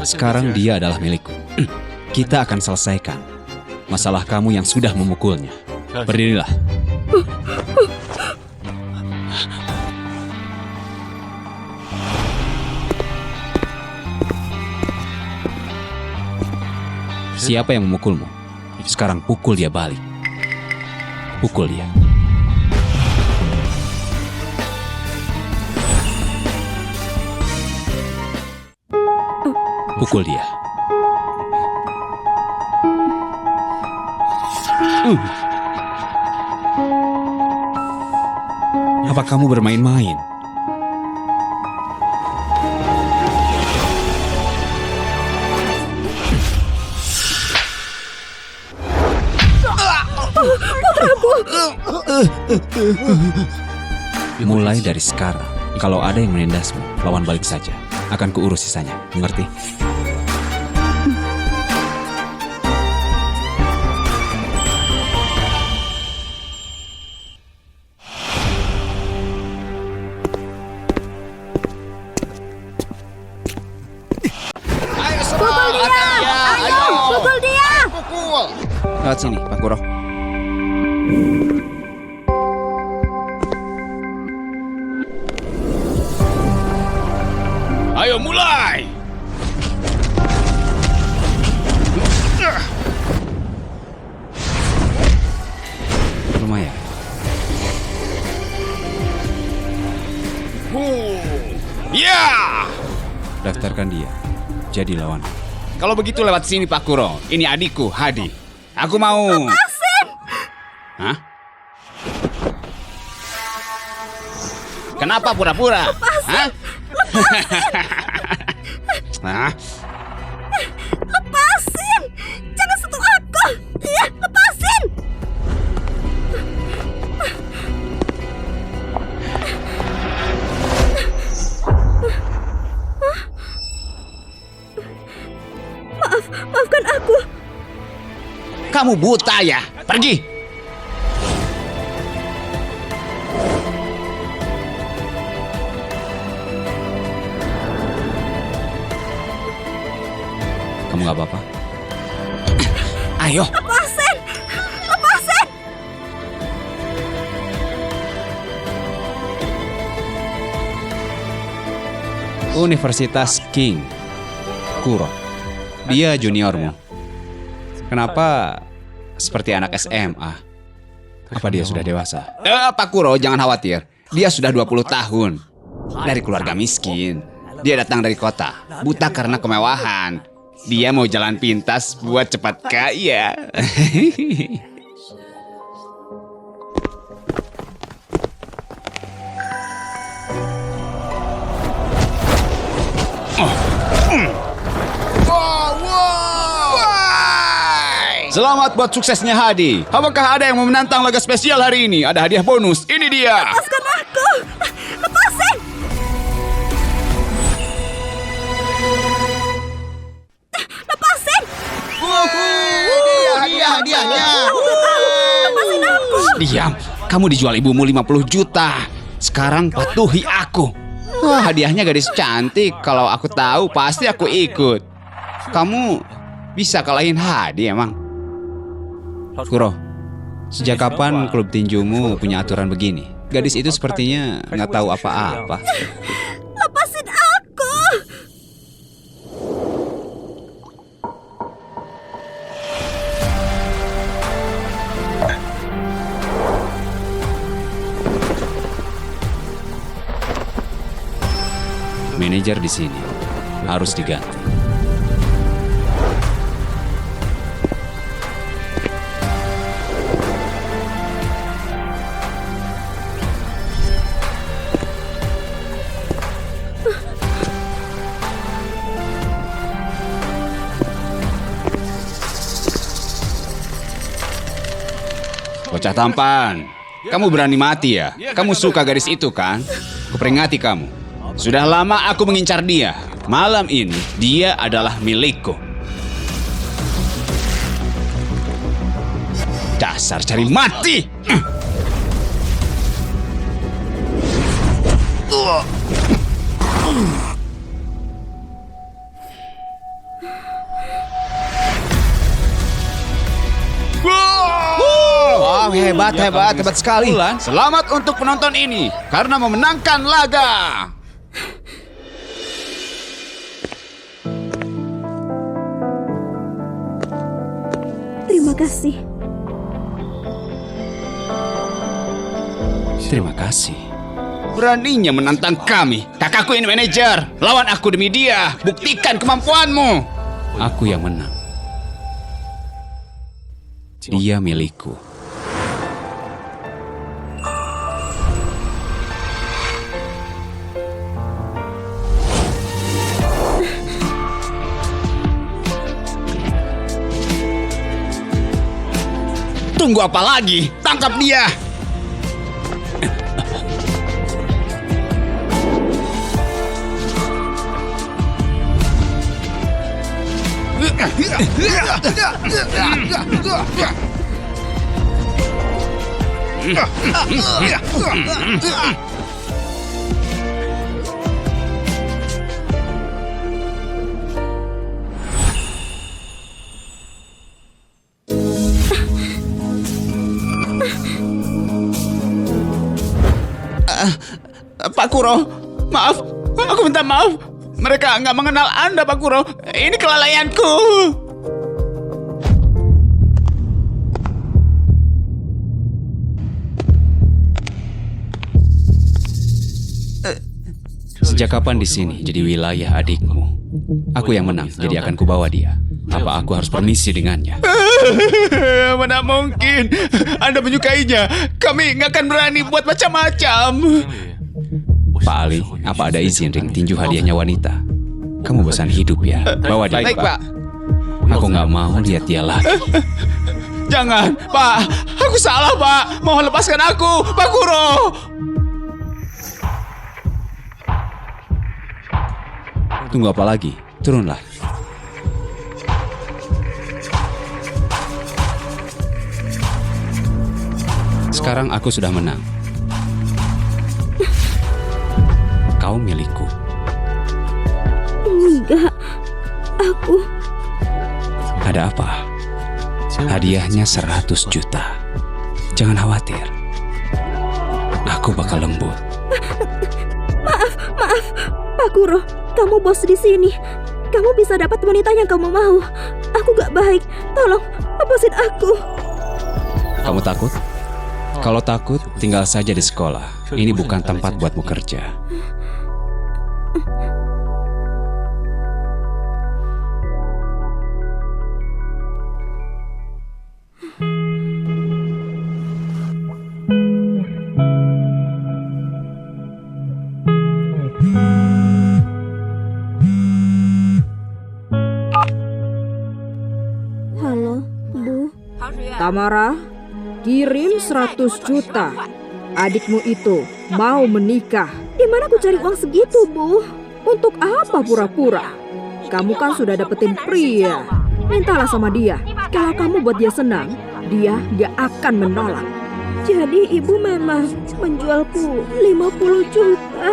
Sekarang dia adalah milikku. Kita akan selesaikan masalah kamu yang sudah memukulnya. Berdirilah. Siapa yang memukulmu? Sekarang pukul dia balik. Pukul dia. Pukul dia. Apa kamu bermain-main? Mulai dari sekarang, kalau ada yang menindasmu, lawan balik saja. Akan kuurus sisanya, mengerti? Pukul dia! Lewat sini, Pak Kuro. Ayo mulai! Lumayan. Ya! Daftarkan dia. Jadi lawan. Kalau begitu lewat sini Pak Kuro. Ini adikku, Hadi. Aku mau... Lepasin! Hah? Kenapa pura-pura? Hah? Hah? Lepasin! Jangan sentuh aku! Iya, lepasin! Maafkan aku. Kamu buta ya? Pergi! Kamu gak apa-apa? Ayo! Lepasin! Lepasin! Universitas King Kuro. Dia juniormu. Kenapa seperti anak SMA? Apa dia sudah dewasa? Pak Kuro, jangan khawatir. Dia sudah 20 tahun. Dari keluarga miskin. Dia datang dari kota. Buta karena kemewahan. Dia mau jalan pintas buat cepat kaya. Selamat buat suksesnya Hadi. Apakah ada yang mau menantang laga spesial hari ini? Ada hadiah bonus. Ini dia. Lepaskan aku! Lepasin! Lepasin! Hadiahnya. Lepasin aku! Diam. Kamu dijual ibumu 50 juta. Sekarang patuhi aku. Wah, hadiahnya gadis cantik. Kalau aku tahu pasti aku ikut. Kamu bisa kalahin Hadi emang? Kuro, sejak kapan klub tinjumu punya aturan begini? Gadis itu sepertinya nggak tahu apa-apa. Lepasin aku! Manajer di sini harus diganti. Bocah tampan, kamu berani mati ya? Kamu suka gadis itu kan? Kuperingati kamu. Sudah lama aku mengincar dia. Malam ini dia adalah milikku. Dasar cari mati! hebat sekali. Selamat untuk penonton ini karena memenangkan laga. Terima kasih. Terima kasih. Beraninya menantang kami. Kakakku ini manajer. Lawan aku demi dia. Buktikan kemampuanmu. Aku yang menang. Dia milikku. Tunggu apa lagi? Tangkap dia! Pak Kuro, maaf, aku minta maaf. Mereka nggak mengenal Anda, Pak Kuro. Ini kelalaianku. Sejak kapan di sini jadi wilayah adikmu? Aku yang menang, jadi akan kubawa dia. Apa aku harus permisi dengannya? Mana mungkin? Anda menyukainya. Kami nggak akan berani buat macam-macam. Pak Ali, apa ada izin ring tinju hadiahnya wanita? Kamu bosan hidup ya? Bawa dia. Baik, Pak. Aku nggak mau lihat dia lagi. Jangan, Pak. Aku salah, Pak. Mohon lepaskan aku, Pak Kuro. Tunggu apa lagi? Turunlah. Sekarang aku sudah menang. Kau milikku. Enggak, aku... Ada apa? Hadiahnya 100 juta. Jangan khawatir. Aku bakal lembut. Maaf, Pak Kuro, kamu bos di sini. Kamu bisa dapat wanita yang kamu mau. Aku gak baik, tolong lepasin aku. Kamu takut? Kalau takut, tinggal saja di sekolah. Ini bukan tempat buatmu kerja. Halo, Bu. Tamara, kirim 100 juta. Adikmu itu mau menikah. Di mana aku cari uang segitu, Bu? Untuk apa pura-pura? Kamu kan sudah dapetin pria. Mintalah sama dia. Kalau kamu buat dia senang, dia gak akan menolak. Jadi ibu memang menjualku 50 juta.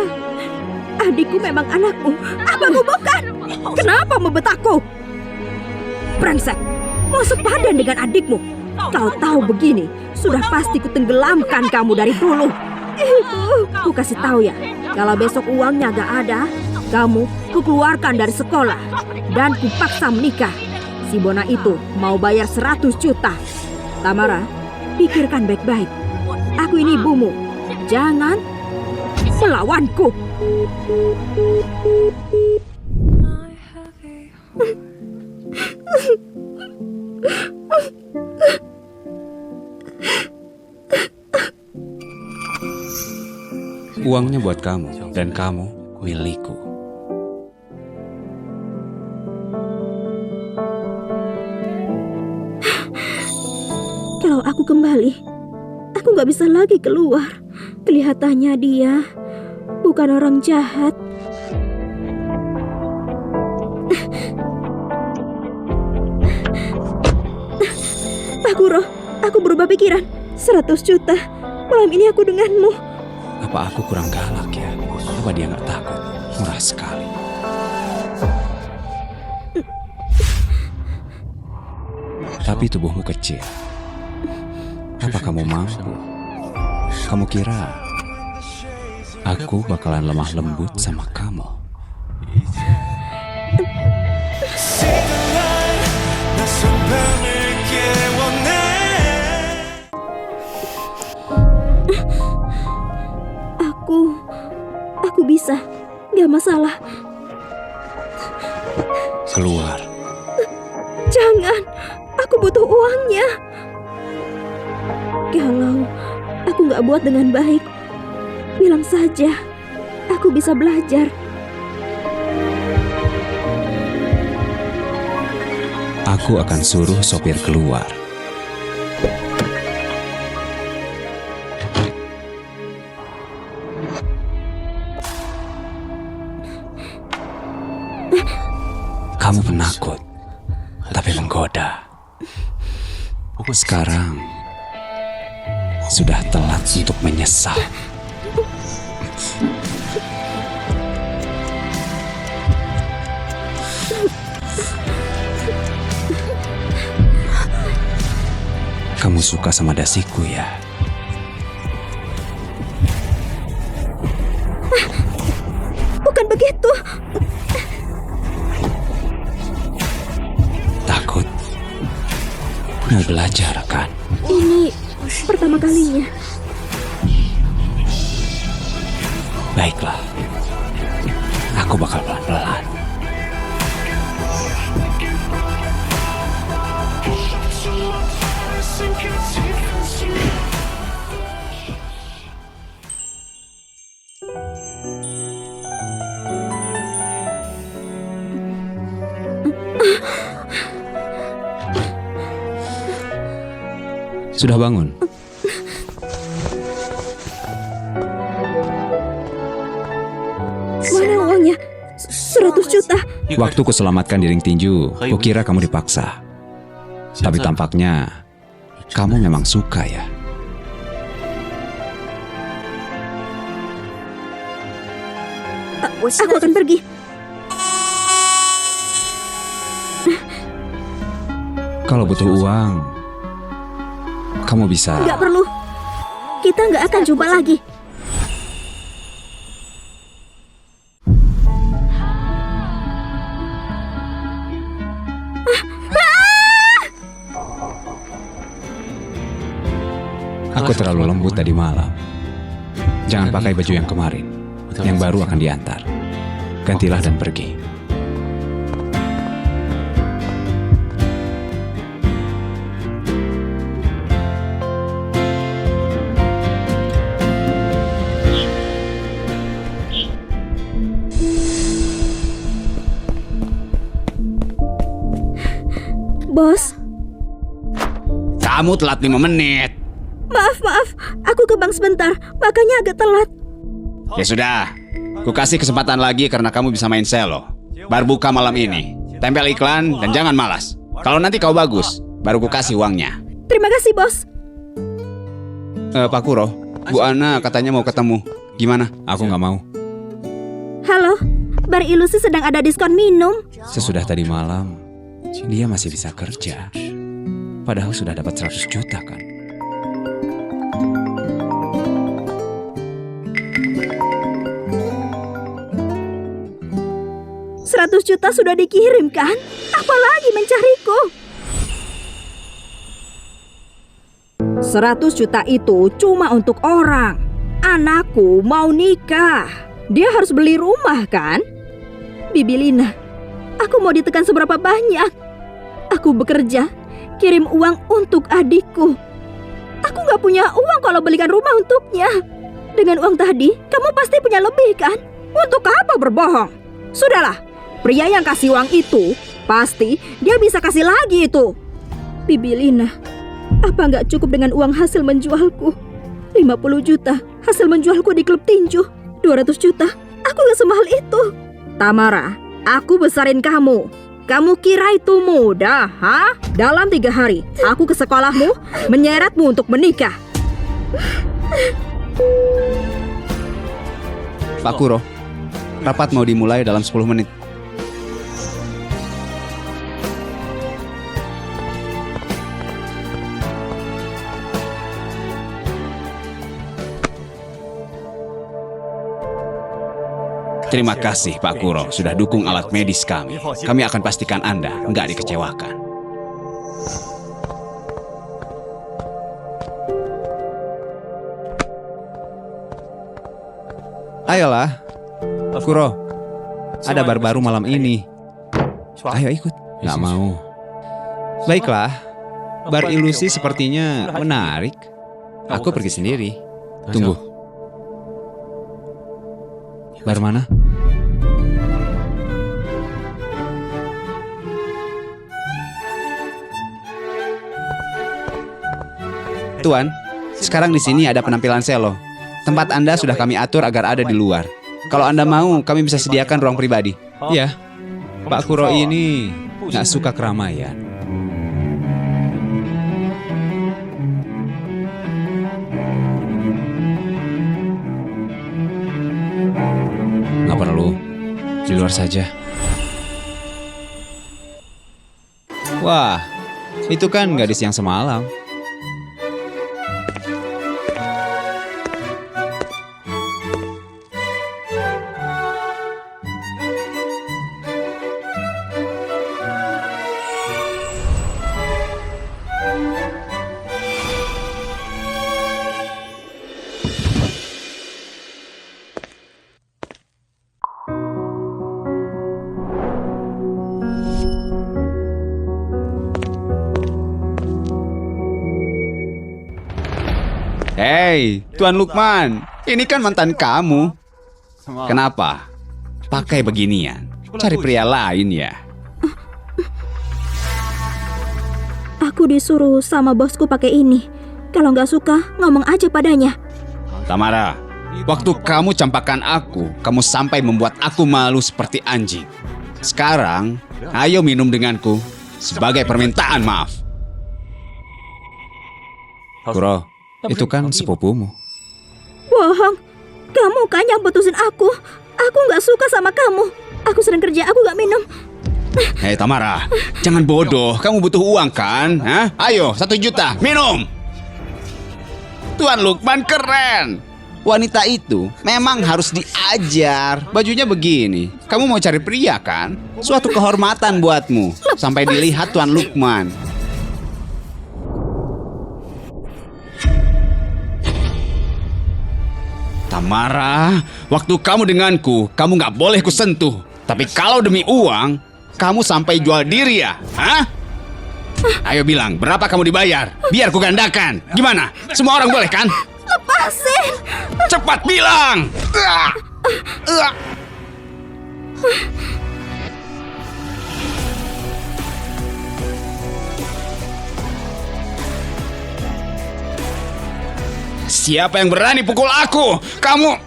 Adikku memang anakmu. Abangku bukan. Kenapa membentakku? Brengsek, mau sepadan dengan adikmu. Kau tahu begini, sudah pasti kutenggelamkan kamu dari dulu. Ibu, Ku kasih tahu ya, kalau besok uangnya gak ada, kamu kukeluarkan dari sekolah dan kupaksa menikah. Si Bona itu mau bayar 100 juta. Tamara, pikirkan baik-baik. Aku ini ibumu. Jangan melawanku. Uangnya buat kamu, dan kamu milikku. kalau aku kembali, aku gak bisa lagi keluar. Kelihatannya dia bukan orang jahat. Pak Kuro, aku berubah pikiran. 100 juta. Malam ini aku denganmu. Apa aku kurang galak ya? Apa dia nggak takut? Murah sekali. Tapi tubuhmu kecil. Apa kamu mampu? Kamu kira aku bakalan lemah lembut sama kamu? Aku bisa. Gak masalah. Keluar. Jangan. Aku butuh uangnya. Kalau aku gak buat dengan baik, bilang saja. Aku bisa belajar. Aku akan suruh sopir keluar. Kamu penakut, tapi menggoda. Sekarang sudah telat untuk menyesal. Kamu suka sama dasiku ya? Bukan begitu. Takut? Mau belajar kan? Ini pertama kalinya. Baiklah. Aku bakal pelan-pelan. Sudah bangun? Mana uangnya? 100 juta. Waktu kuselamatkan di ring tinju, kukira kamu dipaksa. Tapi tampaknya kamu memang suka ya. Aku akan pergi. Kalau butuh uang, kamu bisa. Nggak perlu. Kita nggak akan jumpa lagi. Aku terlalu lembut tadi malam. Jangan pakai baju yang kemarin. Yang baru akan diantar. Gantilah dan pergi. Bos, Kamu telat 5 menit. maaf. Aku ke bank sebentar, makanya agak telat. Ya sudah, ku kasih kesempatan lagi karena kamu bisa main selo. Bar buka malam ini. Tempel iklan dan jangan malas. Kalau nanti kau bagus, baru ku kasih uangnya. Terima kasih, Bos. Pak Kuro, Bu Ana katanya mau ketemu. Gimana? Aku nggak mau. Halo, Bar Ilusi sedang ada diskon minum. Sesudah tadi malam, dia masih bisa kerja. Padahal sudah dapat 100 juta kan? Seratus juta sudah dikirim kan? Apalagi mencariku? 100 juta itu cuma untuk orang. Anakku mau nikah. Dia harus beli rumah kan? Bibi Lina, aku mau ditekan seberapa banyak? Aku bekerja, kirim uang untuk adikku. Aku nggak punya uang kalau belikan rumah untuknya. Dengan uang tadi, kamu pasti punya lebih kan? Untuk apa berbohong? Sudahlah, pria yang kasih uang itu pasti dia bisa kasih lagi itu. Bibi Lina, apa nggak cukup dengan uang hasil menjualku? 50 juta hasil menjualku di klub tinju. 200 juta, aku nggak semahal itu. Tamara, aku besarin kamu. Kamu kira itu mudah, ha? Dalam 3 hari, aku ke sekolahmu, menyeretmu untuk menikah. Pak Kuro, rapat mau dimulai dalam 10 menit. Terima kasih Pak Kuro sudah dukung alat medis kami. Kami akan pastikan Anda nggak dikecewakan. Ayolah, Kuro. Ada bar baru malam ini. Ayo ikut. Nggak mau. Baiklah, bar ilusi sepertinya menarik. Aku pergi sendiri. Tunggu. Bar mana? Tuan, sekarang di sini ada penampilan selo. Tempat Anda sudah kami atur agar ada di luar. Kalau Anda mau, kami bisa sediakan ruang pribadi. Ya, Pak Kuro ini nggak suka keramaian. Nggak perlu, di luar saja. Wah, itu kan gadis yang semalam. Hei, Tuan Lukman, ini kan mantan kamu. Kenapa? Pakai beginian. Cari pria lain ya. Aku disuruh sama bosku pakai ini. Kalau nggak suka, ngomong aja padanya. Tamara, waktu kamu campakan aku, kamu sampai membuat aku malu seperti anjing. Sekarang, ayo minum denganku sebagai permintaan maaf. Kuro, itu kan sepupumu. Bohong. Kamu kan yang putusin aku. Aku nggak suka sama kamu. Aku sering kerja, aku nggak minum. Hei Tamara, jangan bodoh. Kamu butuh uang kan? Hah? Ayo, 1 juta, minum. Tuan Lukman keren. Wanita itu memang harus diajar. Bajunya begini. Kamu mau cari pria kan? Suatu kehormatan buatmu. Sampai dilihat Tuan Lukman. Tamara, waktu kamu denganku, kamu nggak boleh kusentuh. Tapi kalau demi uang, kamu sampai jual diri ya? Hah? Ayo bilang, berapa kamu dibayar? Biar ku gandakan. Gimana? Semua orang boleh kan? Lepasin. Cepat bilang! Siapa yang berani pukul aku? Kamu...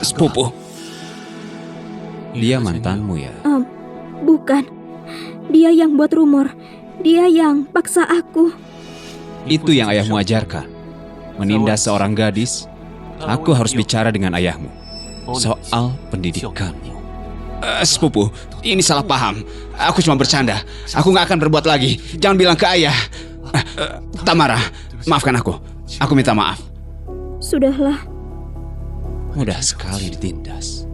Sepupu. Dia mantanmu ya? Bukan. Dia yang buat rumor. Dia yang paksa aku. Itu yang ayahmu ajarkan. Menindas seorang gadis, aku harus bicara dengan ayahmu soal pendidikanmu. Sepupu, ini salah paham. Aku cuma bercanda. Aku nggak akan berbuat lagi. Jangan bilang ke ayah. Tamara, maafkan aku. Aku minta maaf. Sudahlah. Mudah sekali ditindas.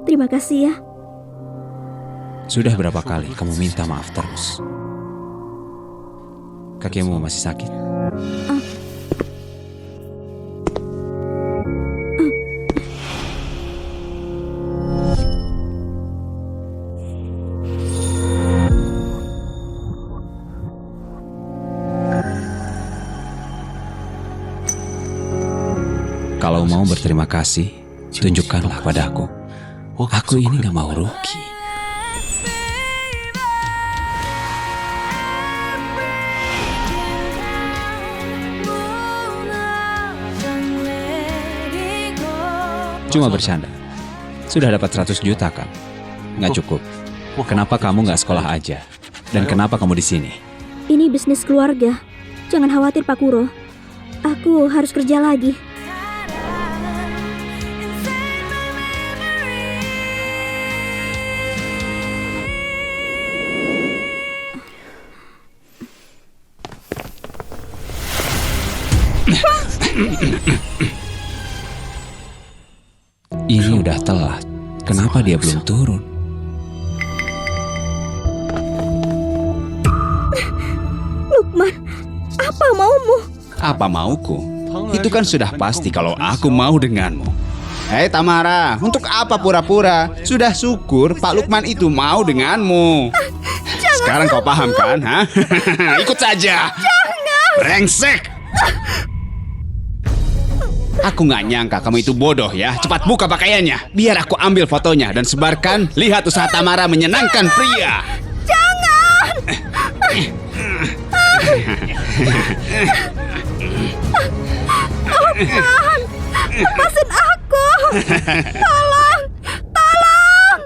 Terima kasih ya. Sudah berapa kali kamu minta maaf terus? Kakimu masih sakit? Kalau mau berterima kasih, tunjukkanlah padaku. Aku ini gak mau rugi. Cuma bercanda. Sudah dapat 100 juta kan? Nggak cukup. Kenapa kamu nggak sekolah aja? Dan kenapa kamu di sini? Ini bisnis keluarga. Jangan khawatir Pak Kuro. Aku harus kerja lagi. Ini udah telat. Kenapa dia belum turun? Lukman, apa maumu? Apa mauku? Itu kan sudah pasti kalau aku mau denganmu. Hei Tamara, untuk apa pura-pura? Sudah syukur Pak Lukman itu mau denganmu. Sekarang kau paham kan? Hah? Ikut saja. Brengsek. Aku nggak nyangka kamu itu bodoh ya. Cepat buka pakaiannya. Biar aku ambil fotonya dan sebarkan. Lihat usaha Tamara menyenangkan pria. Jangan! Lukman, lepasin aku! Tolong! Tolong!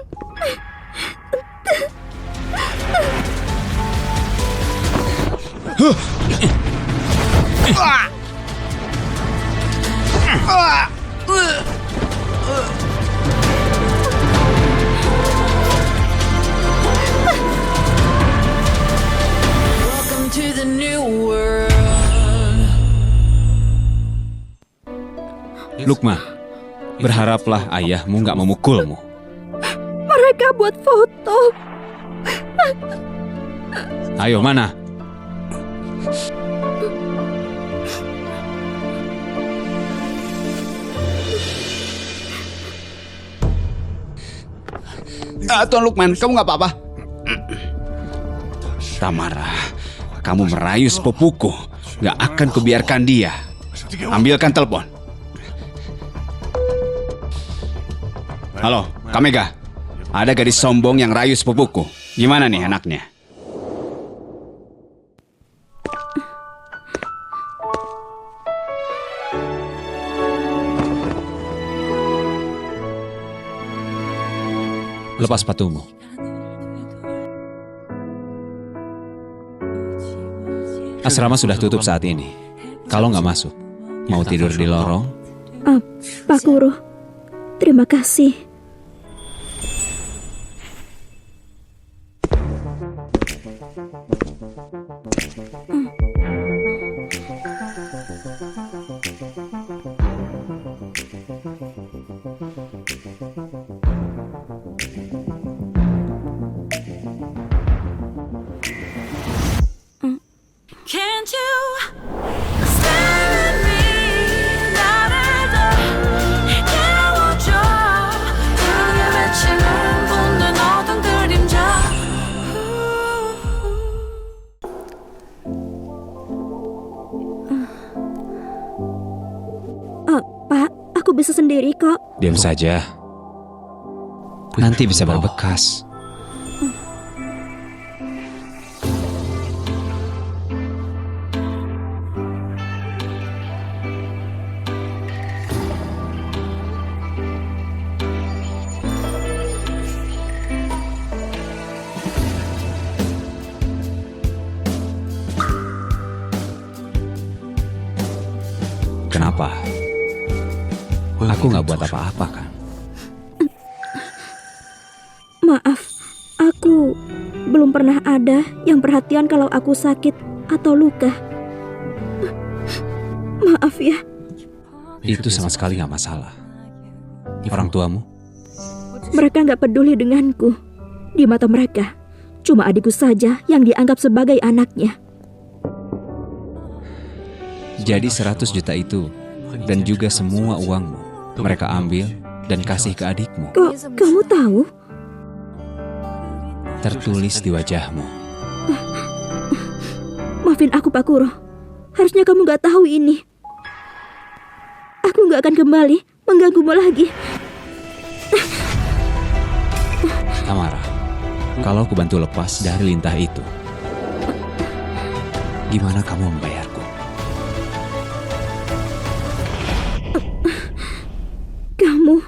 Welcome to the new world. Lukman, berharaplah ayahmu nggak memukulmu. Mereka buat foto. Ayo, mana? Tuan Lukman, kamu nggak apa-apa? Tamara, kamu merayu sepupuku. Nggak akan kubiarkan dia. Ambilkan telepon. Halo, Kamega. Ada gadis sombong yang rayu sepupuku. Gimana nih anaknya? Lepas sepatumu. Asrama sudah tutup saat ini. Kalau nggak masuk, mau tidur di lorong? Pak Guru, terima kasih. Can't you stand at me? 나를 더 깨워줘. 그게 맺히는 붓는 어떤 그림자. Pak, aku bisa sendiri kok. Diam saja. Nanti bisa berbekas. Kenapa? Aku nggak buat apa-apa kan? Maaf, aku belum pernah ada yang perhatian kalau aku sakit atau luka. Maaf ya. Itu sama sekali nggak masalah. Orang tuamu? Mereka nggak peduli denganku. Di mata mereka, cuma adikku saja yang dianggap sebagai anaknya. Jadi 100 juta itu dan juga semua uangmu mereka ambil dan kasih ke adikmu. Kok kamu tahu? Tertulis di wajahmu. Maafin aku, Pak Kuro. Harusnya kamu nggak tahu ini. Aku nggak akan kembali mengganggumu lagi. Tamara, kalau aku bantu lepas dari lintah itu, gimana kamu membayarku? Kamu,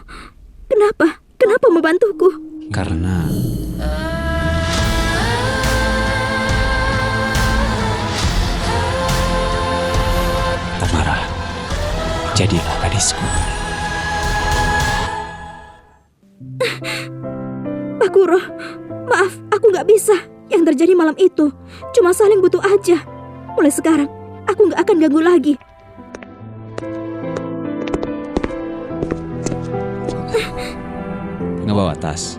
kenapa membantuku? Karena Tamara, jadilah gadisku. Pak Kuro, maaf, aku nggak bisa. Yang terjadi malam itu cuma saling butuh aja. Mulai sekarang, aku nggak akan ganggu lagi. Ngebawa tas.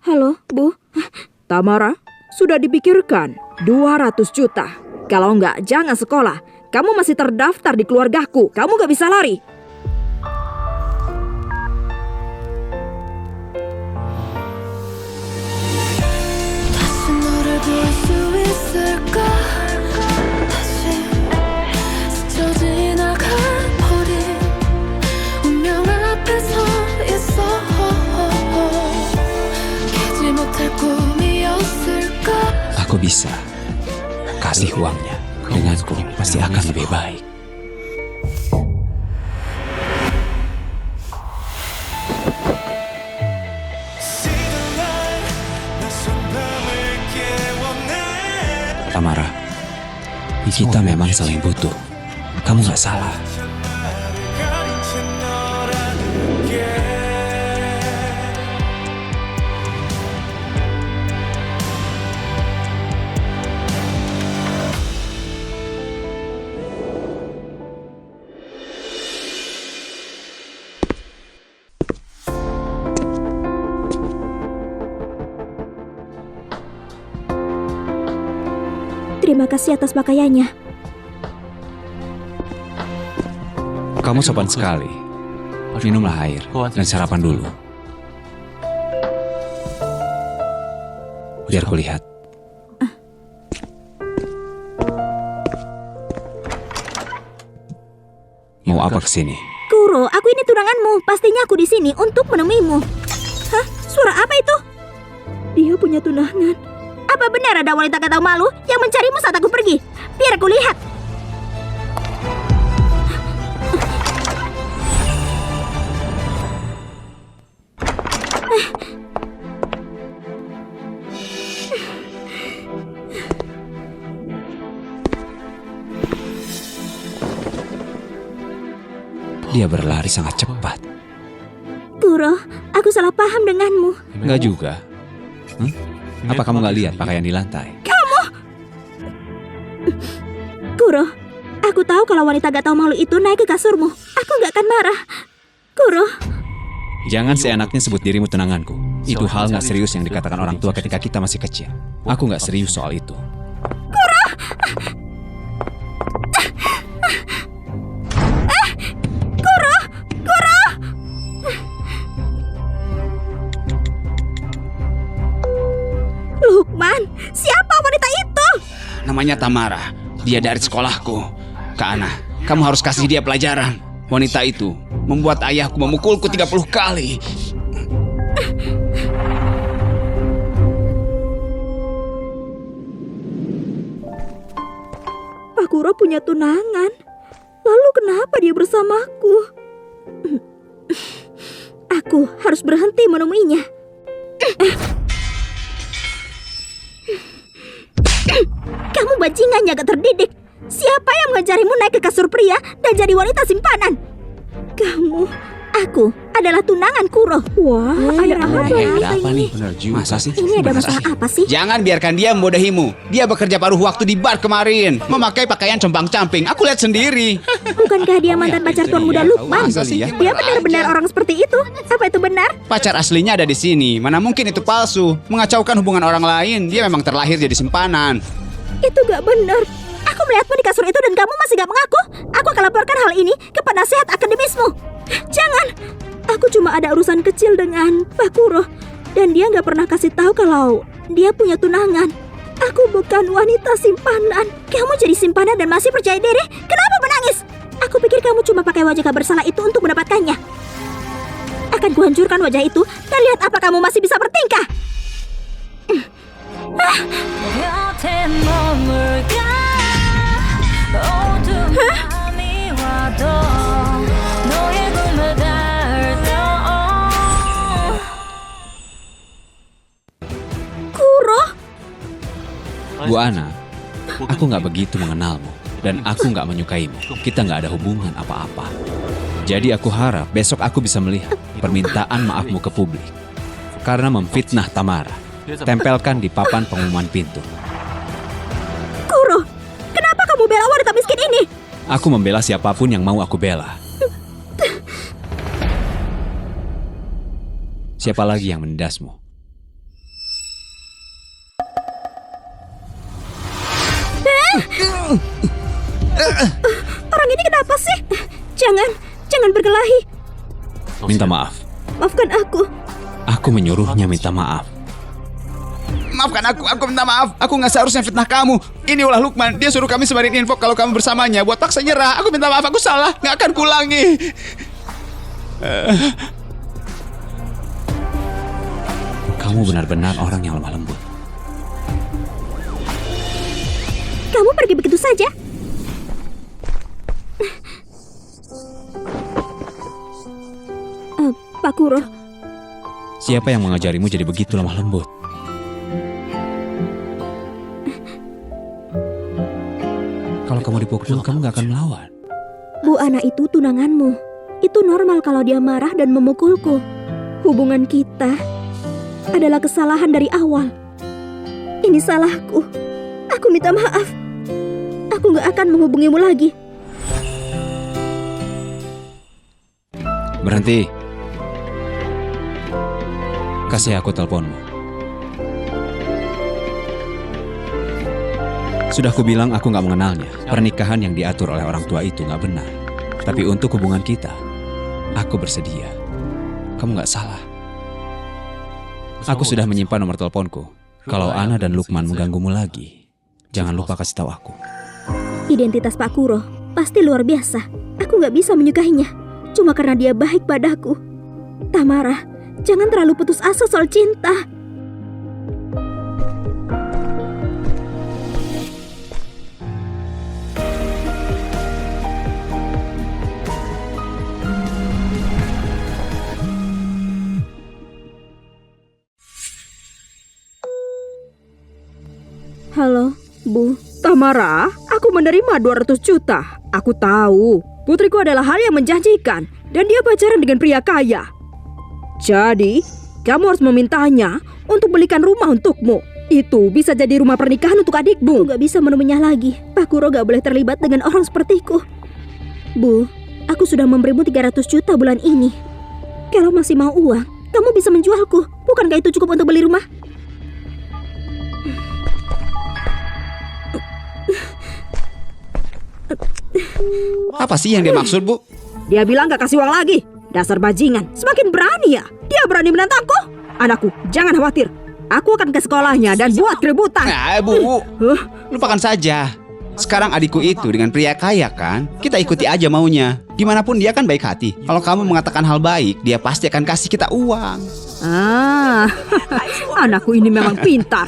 Halo, Bu. Tamara, sudah dipikirkan 200 juta. Kalau enggak, jangan sekolah. Kamu masih terdaftar di keluargaku. Kamu gak bisa lari. 다시 너를 볼 수 있을까 다시 스쳐 지나간 버린 운명 앞에 서 있어 깨지 못할 꿈이었을까 Aku bisa. Kasih uangnya. Denganku pasti akan lebih baik. Tamara, kita memang saling butuh. Kamu gak salah. Terima kasih atas pakaiannya. Kamu sopan sekali. Minumlah air dan sarapan dulu. Biar kulihat. Mau apa kesini? Kuro, aku ini tunanganmu. Pastinya aku di sini untuk menemuimu. Hah? Suara apa itu? Dia punya tunangan. Apa benar ada wanita gak tahu malu yang mencarimu saat aku pergi? Biar aku lihat. Dia berlari sangat cepat. Kuro, aku salah paham denganmu. Enggak juga. Apa kamu gak lihat pakaian di lantai? Kuro, aku tahu kalau wanita gak tahu malu itu naik ke kasurmu. Aku gak akan marah. Kuro, Jangan seenaknya sebut dirimu tunanganku. Itu hal gak serius yang dikatakan orang tua ketika kita masih kecil. Aku gak serius soal itu. Lukman, siapa wanita itu? Namanya Tamara. Dia dari sekolahku. Kak Ana, kamu harus kasih dia pelajaran. Wanita itu membuat ayahku memukulku 30 kali. Pak Kuro punya tunangan. Lalu kenapa dia bersamaku? Aku harus berhenti menemuinya. Kamu bajingan yang gak terdidik. Siapa yang mengajarimu naik ke kasur pria dan jadi wanita simpanan? Aku adalah tunangan Kuro. Wah, ada apa Ada apa ini? nih? Masa sih? Ini ada masalah apa sih? Jangan biarkan dia membodohimu. Dia bekerja paruh waktu di bar kemarin, memakai pakaian compang-camping. Aku lihat sendiri. Bukankah dia mantan pacar tuan muda Lukman? Masa sih? Dia benar-benar orang seperti itu? Apa itu benar? Pacar aslinya ada di sini. Mana mungkin itu palsu? Mengacaukan hubungan orang lain. Dia memang terlahir jadi simpanan. Itu gak benar. Aku melihatmu di kasur itu dan kamu masih gak mengaku. Aku akan laporkan hal ini ke penasehat akademismu. Jangan. Aku cuma ada urusan kecil dengan Pak Kuro. Dan dia gak pernah kasih tahu kalau dia punya tunangan. Aku bukan wanita simpanan. Kamu jadi simpanan dan masih percaya diri? Kenapa menangis? Aku pikir kamu cuma pakai wajah gak bersalah itu untuk mendapatkannya. Akan kuhancurkan wajah itu dan lihat apa kamu masih bisa bertingkah. 곁에 머물까 어두운 밤이 와도 너의 꿈을 닿을 Kuro? Bu Ana, aku gak begitu mengenalmu. Dan aku gak menyukaimu. Kita gak ada hubungan apa-apa. Jadi aku harap besok aku bisa melihat permintaan maafmu ke publik. Karena memfitnah Tamara. tempelkan di papan pengumuman pintu. Kuro, kenapa kamu bela wanita miskin ini? Aku membela siapapun yang mau aku bela. Siapa lagi yang mendasmu? Orang ini kenapa sih? Jangan berkelahi. Minta maaf. Maafkan aku. Aku menyuruhnya minta maaf. Maafkan aku minta maaf. Aku nggak seharusnya fitnah kamu. Ini ulah Lukman, dia suruh kami sebarin info kalau kamu bersamanya. Buat paksa nyerah. Aku minta maaf, aku salah. Nggak akan kulangi. Kamu benar-benar orang yang lemah lembut. Kamu pergi begitu saja? Pak Kuro, Siapa yang mengajarimu jadi begitu lemah lembut? Kalau kamu dipukul, kamu gak akan melawan. Bu Ana itu tunanganmu. Itu normal kalau dia marah dan memukulku. Hubungan kita adalah kesalahan dari awal. Ini salahku. Aku minta maaf. Aku gak akan menghubungimu lagi. Berhenti. Kasih aku teleponmu. Sudah kubilang aku gak mengenalnya. Pernikahan yang diatur oleh orang tua itu gak benar. Tapi untuk hubungan kita, aku bersedia. Kamu gak salah. Aku sudah menyimpan nomor teleponku. Kalau Ana dan Lukman mengganggumu lagi, jangan lupa kasih tahu aku. Identitas Pak Kuro pasti luar biasa. Aku gak bisa menyukainya cuma karena dia baik padaku. Tamara, jangan terlalu putus asa soal cinta. Halo, Bu. Tamara, aku menerima 200 juta. Aku tahu, putriku adalah hal yang menjanjikan dan dia pacaran dengan pria kaya. Jadi, kamu harus memintanya untuk belikan rumah untukmu. Itu bisa jadi rumah pernikahan untuk adikmu. Aku gak bisa menemuinya lagi. Pak Kuro gak boleh terlibat dengan orang sepertiku. Bu, aku sudah memberimu 300 juta bulan ini. Kalau masih mau uang, kamu bisa menjualku. Bukankah itu cukup untuk beli rumah? Apa sih yang dia maksud, Bu? Dia bilang gak kasih uang lagi. Dasar bajingan, semakin berani ya. Dia berani menantangku. Anakku, jangan khawatir. Aku akan ke sekolahnya dan buat keributan. Nah, Bu, lupakan saja. Sekarang adikku itu dengan pria kaya kan? Kita ikuti aja maunya. Gimana pun dia kan baik hati. Kalau kamu mengatakan hal baik, dia pasti akan kasih kita uang. Anakku ini memang pintar.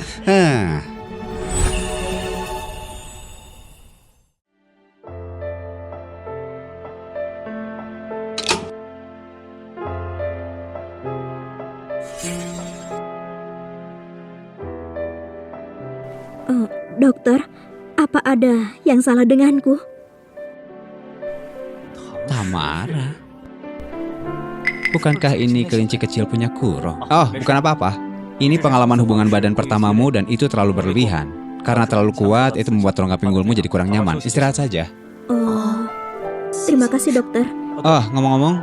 Dokter, apa ada yang salah denganku? Tamara. Bukankah ini kelinci kecil punya Kuro? Oh, bukan apa-apa. Ini pengalaman hubungan badan pertamamu dan itu terlalu berlebihan. Karena terlalu kuat, itu membuat rongga pinggulmu jadi kurang nyaman. Istirahat saja. Oh, terima kasih dokter. Oh, ngomong-ngomong,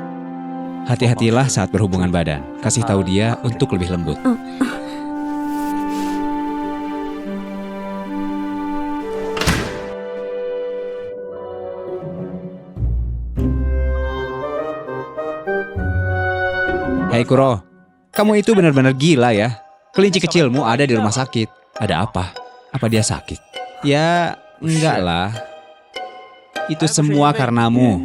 hati-hatilah saat berhubungan badan. Kasih tahu dia untuk lebih lembut. Hei Kuro, kamu itu benar-benar gila ya. Kelinci kecilmu ada di rumah sakit. Ada apa? Apa dia sakit? Ya, enggak lah. Itu semua karenamu.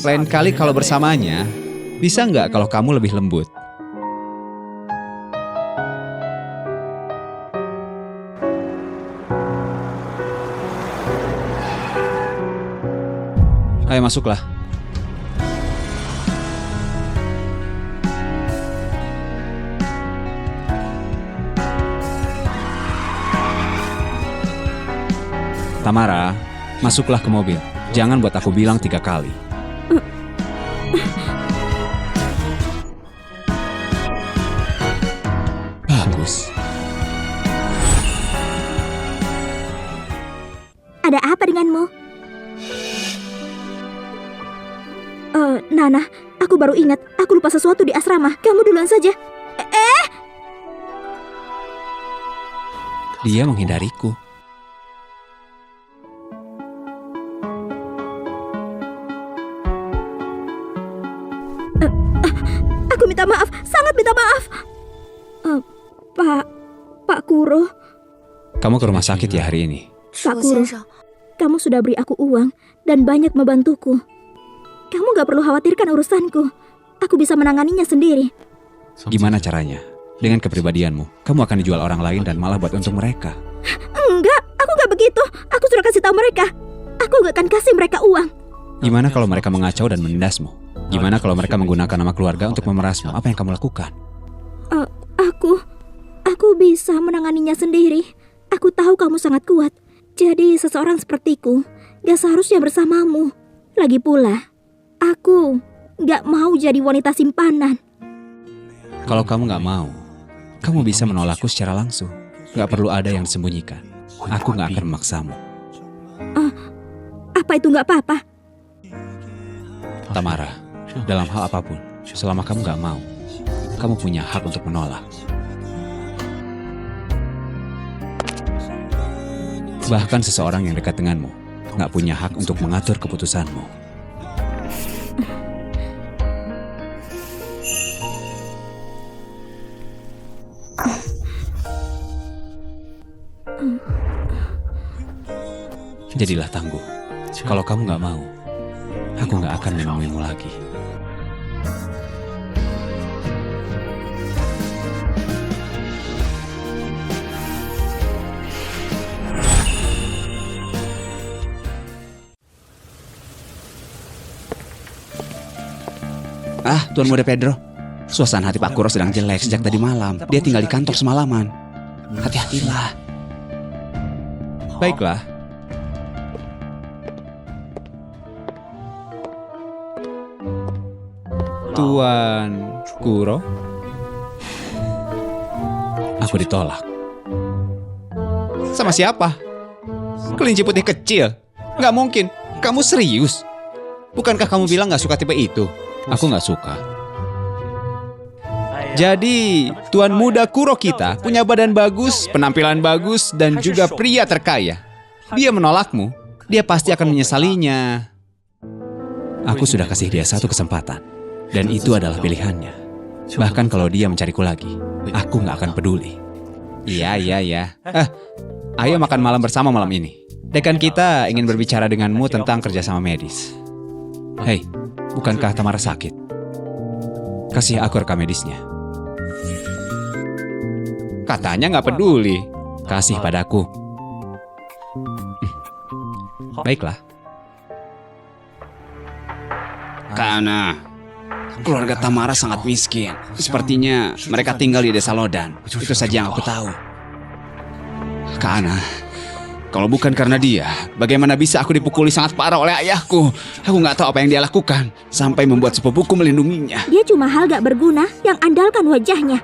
Lain kali kalau bersamanya, bisa enggak kalau kamu lebih lembut? Ayo masuklah. Tamara, masuklah ke mobil. Jangan buat aku bilang 3 kali. Bagus. denganmu. Nana, aku baru ingat. Aku lupa sesuatu di asrama. Kamu duluan saja. Dia menghindariku. Aku minta maaf, sangat minta maaf. Pak Kuro. Kamu ke rumah sakit ya hari ini? Pak Kuro, kamu sudah beri aku uang dan banyak membantuku. Kamu gak perlu khawatirkan urusanku. Aku bisa menanganinya sendiri. Gimana caranya? Dengan kepribadianmu, kamu akan dijual orang lain dan malah buat untung mereka. Enggak, aku gak begitu. Aku sudah kasih tahu mereka. Aku gak akan kasih mereka uang. Gimana kalau mereka mengacau dan menindasmu? Gimana kalau mereka menggunakan nama keluarga untuk memerasmu? Apa yang kamu lakukan? Aku bisa menanganinya sendiri. Aku tahu kamu sangat kuat. Jadi seseorang sepertiku gak seharusnya bersamamu. Lagi pula, aku gak mau jadi wanita simpanan. Kalau kamu gak mau, kamu bisa menolakku secara langsung. Gak perlu ada yang disembunyikan. Aku gak akan memaksamu. Apa itu gak apa-apa? Tamara, dalam hal apapun, selama kamu gak mau, kamu punya hak untuk menolak. Bahkan seseorang yang dekat denganmu gak punya hak untuk mengatur keputusanmu. Jadilah tangguh. Kalau kamu gak mau, aku gak akan menemuimu lagi. Tuan Muda Pedro. Suasana hati Pak Kuro sedang jelek sejak tadi malam. Dia tinggal di kantor semalaman. Hati-hatilah. Baiklah. Tuan Kuro, aku ditolak. Sama siapa? Kelinci putih kecil. Gak mungkin. Kamu serius? Bukankah kamu bilang gak suka tipe itu? Aku gak suka. Jadi, Tuan Muda Kuro kita punya badan bagus, penampilan bagus, dan juga pria terkaya. Dia menolakmu. Dia pasti akan menyesalinya. Aku sudah kasih dia satu kesempatan. Dan itu adalah pilihannya. Bahkan kalau dia mencariku lagi, aku gak akan peduli. Iya. Ayo makan malam bersama malam ini. Dekan kita ingin berbicara denganmu tentang kerjasama medis. Hei, bukankah Tamara sakit? Kasih aku rekam medisnya. Katanya nggak peduli. Kasih padaku. Baiklah. Karena keluarga Tamara sangat miskin. Sepertinya mereka tinggal di desa Lodan. Itu saja yang aku tahu. Karena kalau bukan karena dia, bagaimana bisa aku dipukuli sangat parah oleh ayahku? Aku nggak tahu apa yang dia lakukan sampai membuat sepupuku melindunginya. Dia cuma hal gak berguna yang andalkan wajahnya.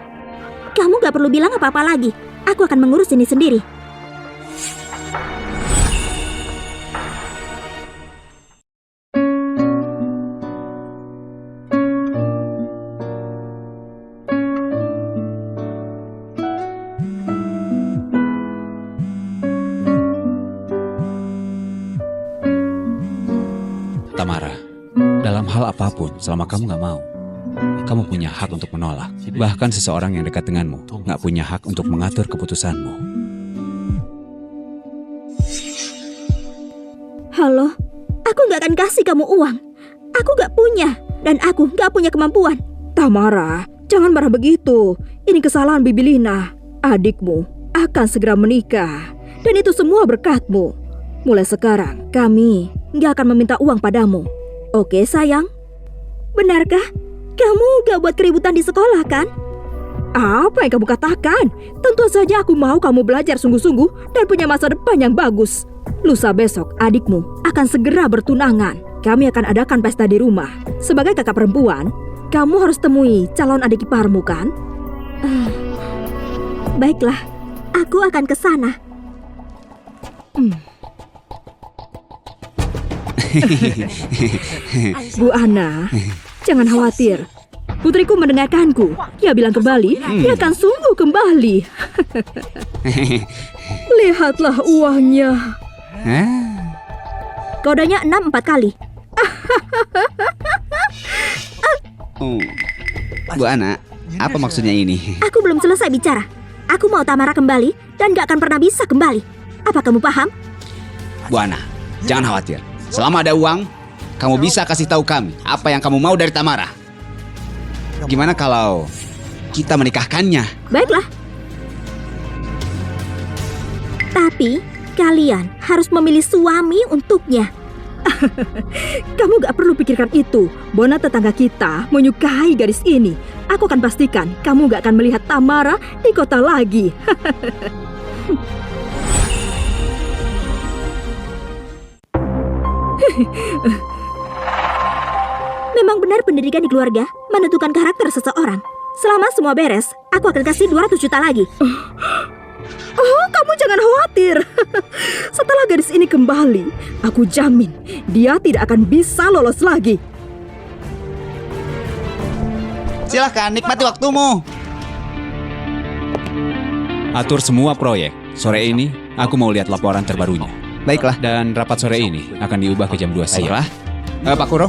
Kamu gak perlu bilang apa-apa lagi. Aku akan mengurus ini sendiri. Tamara, dalam hal apapun, selama kamu gak mau, kamu punya hak untuk menolak. Bahkan seseorang yang dekat denganmu gak punya hak untuk mengatur keputusanmu. Halo, aku gak akan kasih kamu uang. Aku gak punya, dan aku gak punya kemampuan. Tamara, jangan marah begitu. Ini kesalahan Bibi Lina. Adikmu akan segera menikah, dan itu semua berkatmu. Mulai sekarang, kami gak akan meminta uang padamu. Oke sayang? Benarkah? Kamu gak buat keributan di sekolah kan? Apa yang kamu katakan? Tentu saja aku mau kamu belajar sungguh-sungguh dan punya masa depan yang bagus. Lusa besok adikmu akan segera bertunangan. Kami akan adakan pesta di rumah. Sebagai kakak perempuan, kamu harus temui calon adik iparmu kan? Baiklah, aku akan ke sana. Bu Ana, jangan khawatir. Putriku mendengarkanku. Dia bilang kembali, dia akan sungguh kembali. Lihatlah uangnya. Kodenya 6 4 kali. Oh. Bu Ana, apa maksudnya ini? Aku belum selesai bicara. Aku mau Tamara kembali dan gak akan pernah bisa kembali. Apa kamu paham? Bu Ana, jangan khawatir. Selama ada uang, kamu bisa kasih tahu kami apa yang kamu mau dari Tamara. Gimana kalau kita menikahkannya? Baiklah. Tapi kalian harus memilih suami untuknya. Kamu gak perlu pikirkan itu. Bona tetangga kita menyukai gadis ini. Aku akan pastikan kamu gak akan melihat Tamara di kota lagi. Memang benar pendidikan di keluarga menentukan karakter seseorang. Selama semua beres, aku akan kasih 200 juta lagi. Oh, kamu jangan khawatir. Setelah gadis ini kembali, aku jamin dia tidak akan bisa lolos lagi. Silahkan, nikmati waktumu. Atur semua proyek. Sore ini, aku mau lihat laporan terbarunya. Baiklah. Dan rapat sore ini akan diubah ke jam 2 siang. Baiklah. Pak Kuro,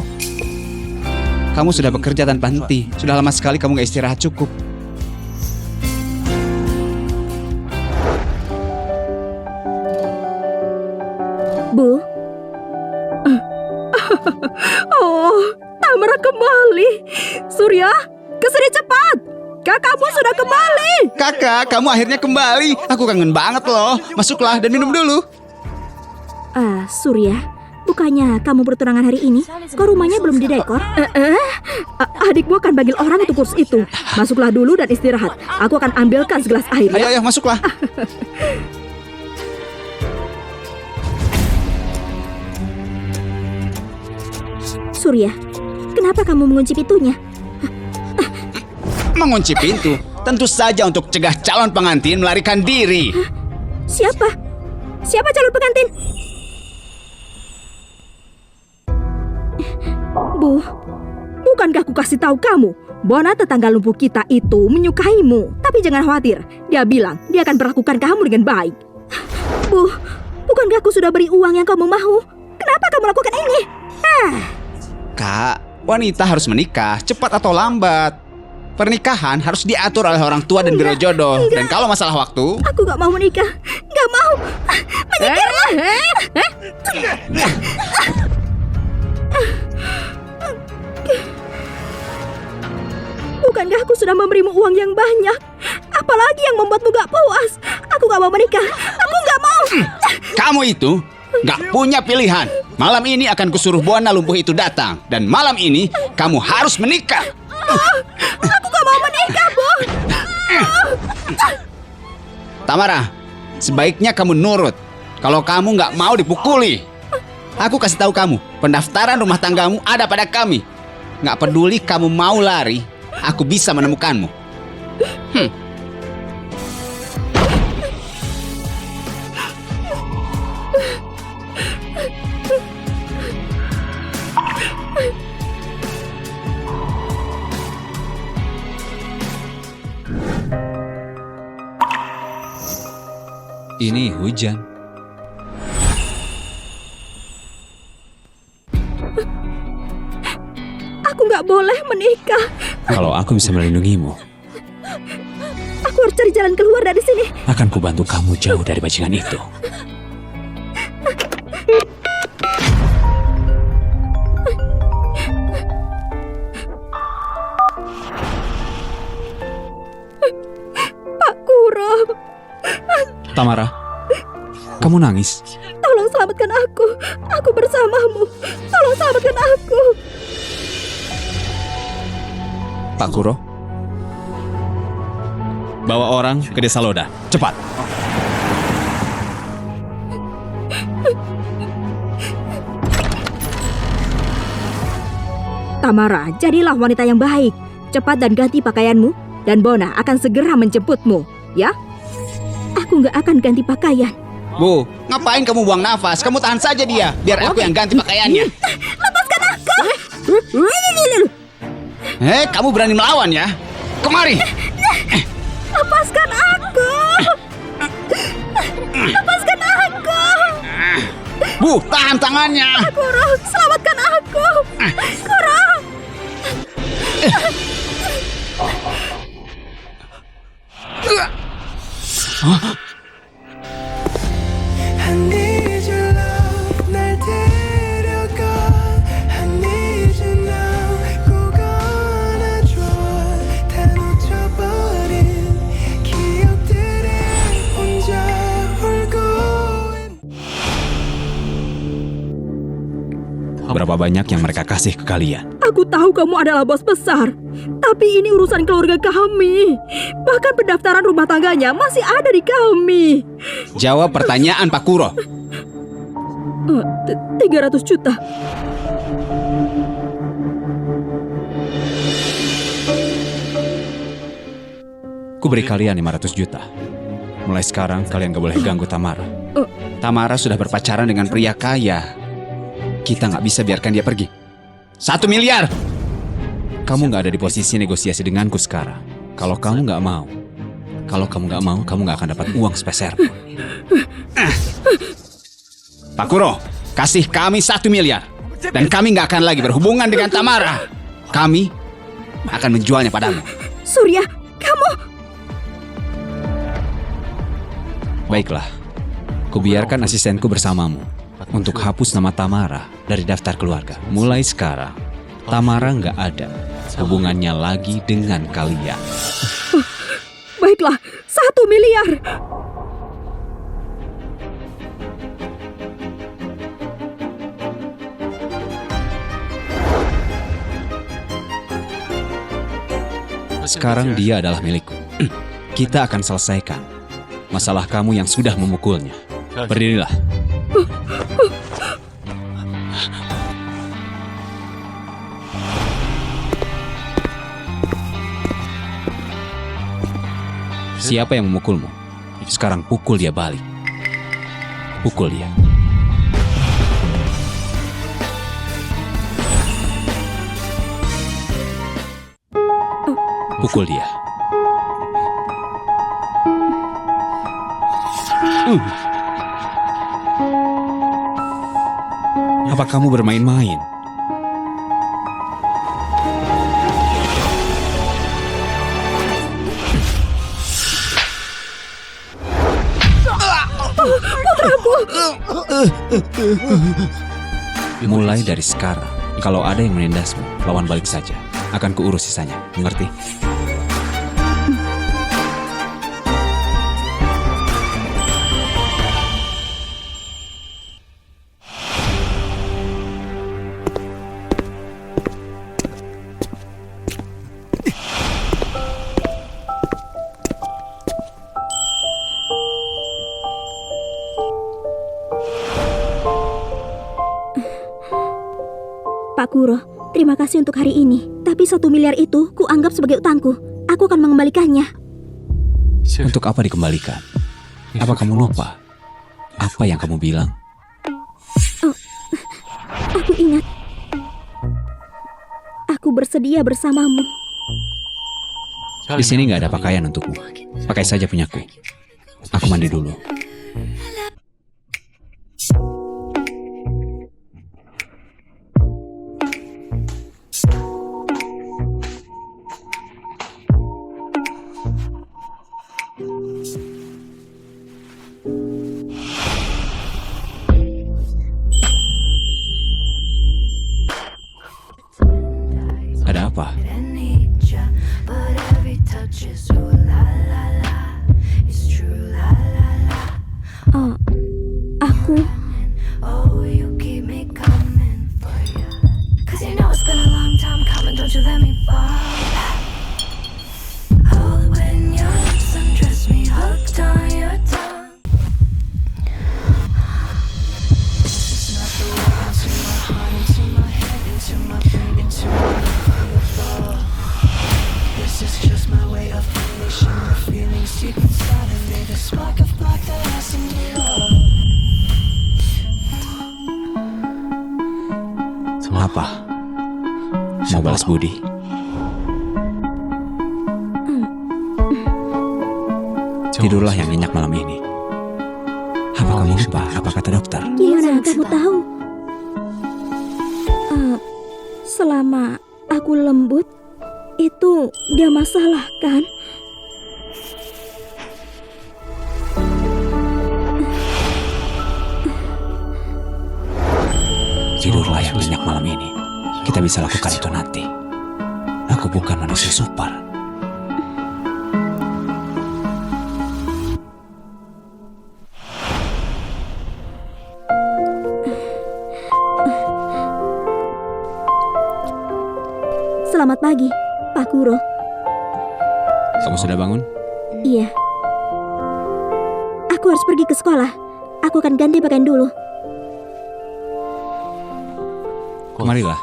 kamu sudah bekerja tanpa henti. Sudah lama sekali kamu gak istirahat cukup. Bu, Oh, Tamara kembali. Surya, kesini cepat. Kakakmu sudah kembali. Kakak, kamu akhirnya kembali. Aku kangen banget loh. Masuklah dan minum dulu. Surya, bukannya kamu bertunangan hari ini? Kok rumahnya belum didekor? Adikmu akan panggil orang untuk kursus itu. Masuklah dulu dan istirahat. Aku akan ambilkan segelas air. Ayo, ayo, masuklah. Surya, kenapa kamu mengunci pintunya? Mengunci pintu. Tentu saja untuk cegah calon pengantin melarikan diri. Siapa? Siapa calon pengantin? Bu, bukankah aku kasih tahu kamu? Bona tetangga lumpuh kita itu menyukaimu. Tapi jangan khawatir, dia bilang dia akan perlakukan kamu dengan baik. Bu, bukankah aku sudah beri uang yang kamu mau? Kenapa kamu lakukan ini? Kak, wanita harus menikah, cepat atau lambat. Pernikahan harus diatur oleh orang tua dan biro jodoh. Dan kalau masalah waktu, Aku gak mau menikah. Gak mau. Menyingkirlah. Bukankah aku sudah memberimu uang yang banyak? Apalagi yang membuatmu gak puas? Aku gak mau menikah. Aku gak mau. kamu itu gak punya pilihan. Malam ini akan kusuruh Buana lumpuh itu datang. Dan malam ini kamu harus menikah. Aku gak mau menikah, Bu. Tamara, sebaiknya kamu nurut. Kalau kamu gak mau dipukuli. Aku kasih tahu kamu, pendaftaran rumah tanggamu ada pada kami. Gak peduli kamu mau lari, aku bisa menemukanmu. Ini hujan. Aku gak boleh menikah. Kalau aku bisa melindungimu, Aku harus cari jalan keluar dari sini. akan kubantu kamu jauh dari bajingan itu. Pak Kuro, Tamara, kamu nangis. tolong selamatkan aku. Aku bersamamu. Tolong selamatkan aku. Pak Kuro, bawa orang ke desa Loda, cepat. Tamara, jadilah wanita yang baik. Cepat dan ganti pakaianmu. Dan Bona akan segera menjemputmu, ya? Aku gak akan ganti pakaian. Bu, ngapain kamu buang nafas? Kamu tahan saja dia, biar aku yang ganti pakaiannya. Lepaskan aku! Kamu berani melawan ya? Kemari. Lepaskan aku! Lepaskan aku! Bu, tahan tangannya. Kuro, selamatkan aku! Kuro! I need your love 날 데려가 I need you now 꼭 안아줘 다 놓쳐버린 기억들에 혼자 울고 Berapa banyak yang mereka kasih ke kalian? Aku tahu kamu adalah bos besar, tapi ini urusan keluarga kami. Bahkan pendaftaran rumah tangganya masih ada di kami. Jawab pertanyaan Pak Kuro. 300 juta. Ku beri kalian 500 juta. Mulai sekarang kalian gak boleh ganggu Tamara. Tamara sudah berpacaran dengan pria kaya. Kita nggak bisa biarkan dia pergi. 1 miliar. Kamu gak ada di posisi negosiasi denganku sekarang. Kalau kamu gak mau, kamu gak akan dapat uang sepeser pun. Pak Kuro, kasih kami 1 miliar. Dan kami nggak akan lagi berhubungan dengan Tamara. Kami akan menjualnya padamu. Surya, kamu... Baiklah, kubiarkan asistenku bersamamu untuk hapus nama Tamara dari daftar keluarga. Mulai sekarang, Tamara nggak ada hubungannya lagi dengan kalian. Baiklah, 1 miliar. Sekarang dia adalah milikku. Kita akan selesaikan masalah kamu yang sudah memukulnya. Berdirilah. Siapa yang memukulmu? Sekarang pukul dia balik. Pukul dia. Pukul dia. Apa kamu bermain-main? Mulai dari sekarang, kalau ada yang menindasmu, lawan balik saja. Akan kuurus sisanya, mengerti? Pak Kuro, terima kasih untuk hari ini. Tapi 1 miliar itu kuanggap sebagai utangku. Aku akan mengembalikannya. Untuk apa dikembalikan? Apa kamu lupa? Apa yang kamu bilang? Aku ingat. Aku bersedia bersamamu. Di sini nggak ada pakaian untukmu. Pakai saja punyaku. Aku mandi dulu. Ada apa? But every touch is ooh la la la. It's true la la la. Mau balas budi? Tidurlah yang nyenyak malam ini. Apa kamu lupa apa kata dokter? Gimana kamu tahu? Selama aku lembut, itu gak masalah kan? Tidurlah yang nyenyak malam ini. Kita bisa lakukan itu nanti. Aku bukan manusia super. Selamat pagi, Pak Kuro. Kamu sudah bangun? Iya. Aku harus pergi ke sekolah. Aku akan ganti pakaian dulu. Kemarilah.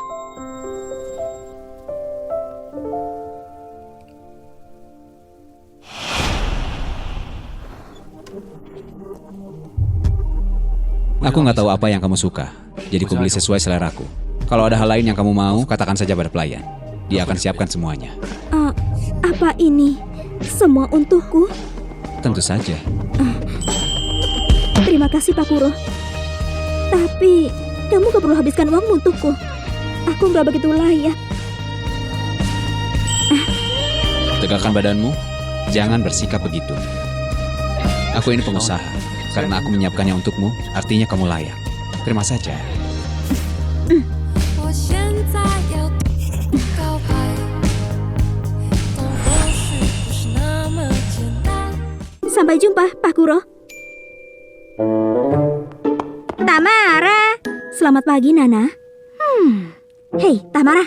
Aku nggak tahu apa yang kamu suka, jadi aku beli sesuai seleraku. Kalau ada hal lain yang kamu mau, katakan saja pada pelayan. Dia akan siapkan semuanya. Apa ini semua untukku? Tentu saja. Terima kasih, Pak Kuro. Tapi kamu gak perlu habiskan uangmu untukku. Aku gak begitu layak. Tegakkan badanmu, jangan bersikap begitu. Aku ini pengusaha, karena aku menyiapkannya untukmu, artinya kamu layak. Terima saja. 我现在要告白，但或许不是那么简单。 Sampai jumpa, Pak Kuro. Tamara. Selamat pagi, Nana. Hei, Tamara.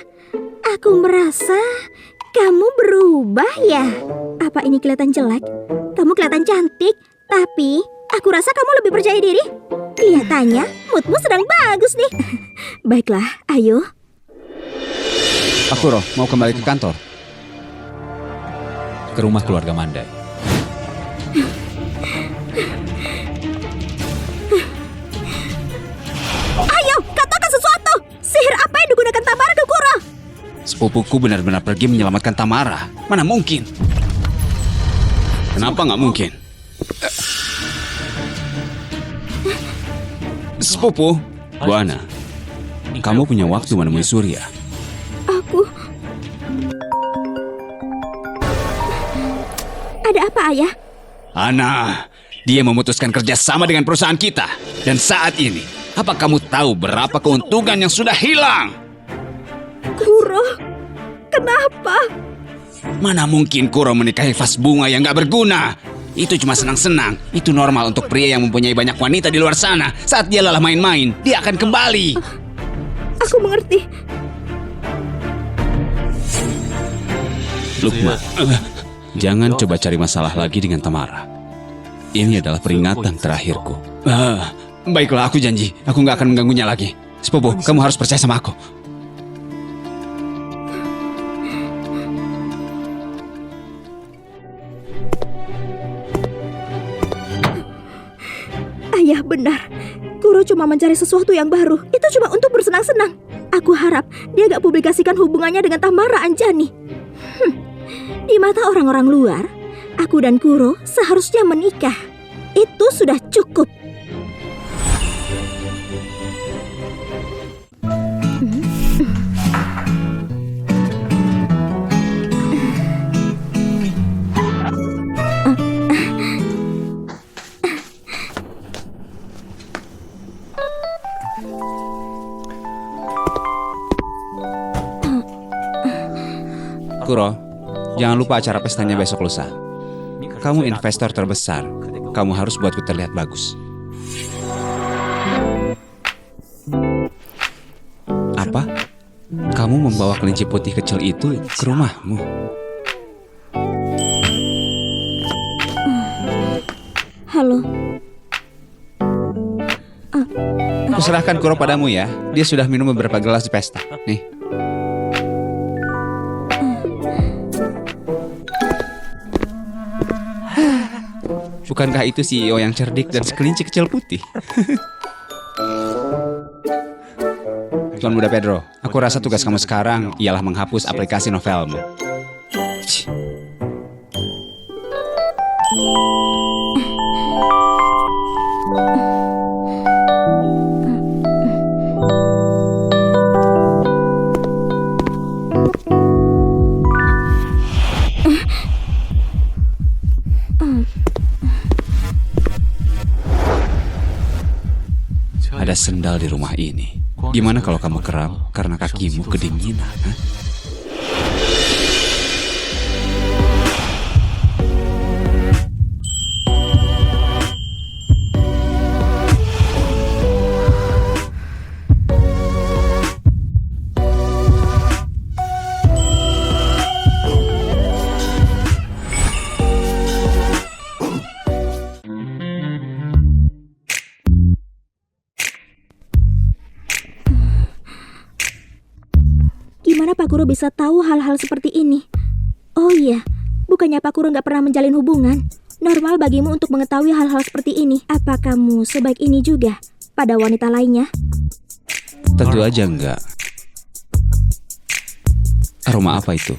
Aku merasa kamu berubah ya. Apa ini kelihatan jelek? Kamu kelihatan cantik, tapi aku rasa kamu lebih percaya diri. Kelihatannya moodmu sedang bagus nih. Baiklah, ayo. Pak Kuro, mau kembali ke kantor? Ke rumah keluarga Mandai. Ayo, katakan sesuatu. Sihir apa yang digunakan Tamara ke Kuro? Sepupuku benar-benar pergi menyelamatkan Tamara. Mana mungkin? Kenapa nggak mungkin? Sepupu, Buana, kamu punya waktu menemui Surya. Aku... Ada apa, Ayah? Ana, dia memutuskan kerja sama dengan perusahaan kita. Dan saat ini, apa kamu tahu berapa keuntungan yang sudah hilang? Kuro, kenapa? Mana mungkin Kuro menikahi vas bunga yang gak berguna? Itu cuma senang-senang. Itu normal untuk pria yang mempunyai banyak wanita di luar sana. Saat dia lelah main-main, dia akan kembali. Aku mengerti. Lukma, jangan coba cari masalah lagi dengan Tamara. Ini adalah peringatan terakhirku. Baiklah, aku janji. Aku gak akan mengganggunya lagi. Sepupu, kamu harus percaya sama aku. Ayah benar. Kuro cuma mencari sesuatu yang baru. Itu cuma untuk bersenang-senang. Aku harap dia gak publikasikan hubungannya dengan Tamara Anjani. Di mata orang-orang luar, aku dan Kuro seharusnya menikah. Itu sudah cukup. Kuro, jangan lupa acara pestanya besok lusa. Kamu investor terbesar. Kamu harus buatku terlihat bagus. Apa? Kamu membawa kelinci putih kecil itu ke rumahmu? Halo. Kuserahkan Kuro padamu ya. Dia sudah minum beberapa gelas di pesta. Nih. Bukankah itu CEO yang cerdik dan sekelinci kecil putih? Tuan Muda Pedro, aku Aku rasa tugas kamu sekarang ialah menghapus aplikasi novelmu. Cih. Ada sendal di rumah ini. Gimana kalau kamu kram karena kakimu kedinginan? Hah? Gimana Pak Kuro bisa tahu hal-hal seperti ini? Oh iya, bukannya Pak Kuro nggak pernah menjalin hubungan? Normal bagimu untuk mengetahui hal-hal seperti ini. Apa kamu sebaik ini juga pada wanita lainnya? Tentu aja enggak. Aroma apa itu?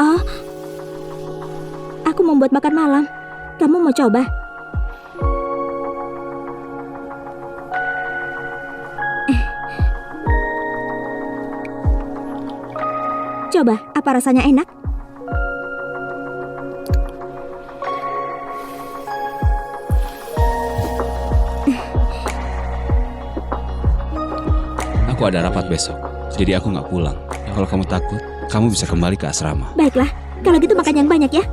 Oh, aku membuat makan malam. Kamu mau coba? Coba, apa rasanya enak? Aku ada rapat besok, jadi aku nggak pulang. Kalau kamu takut, kamu bisa kembali ke asrama. Baiklah, kalau gitu makan yang banyak ya.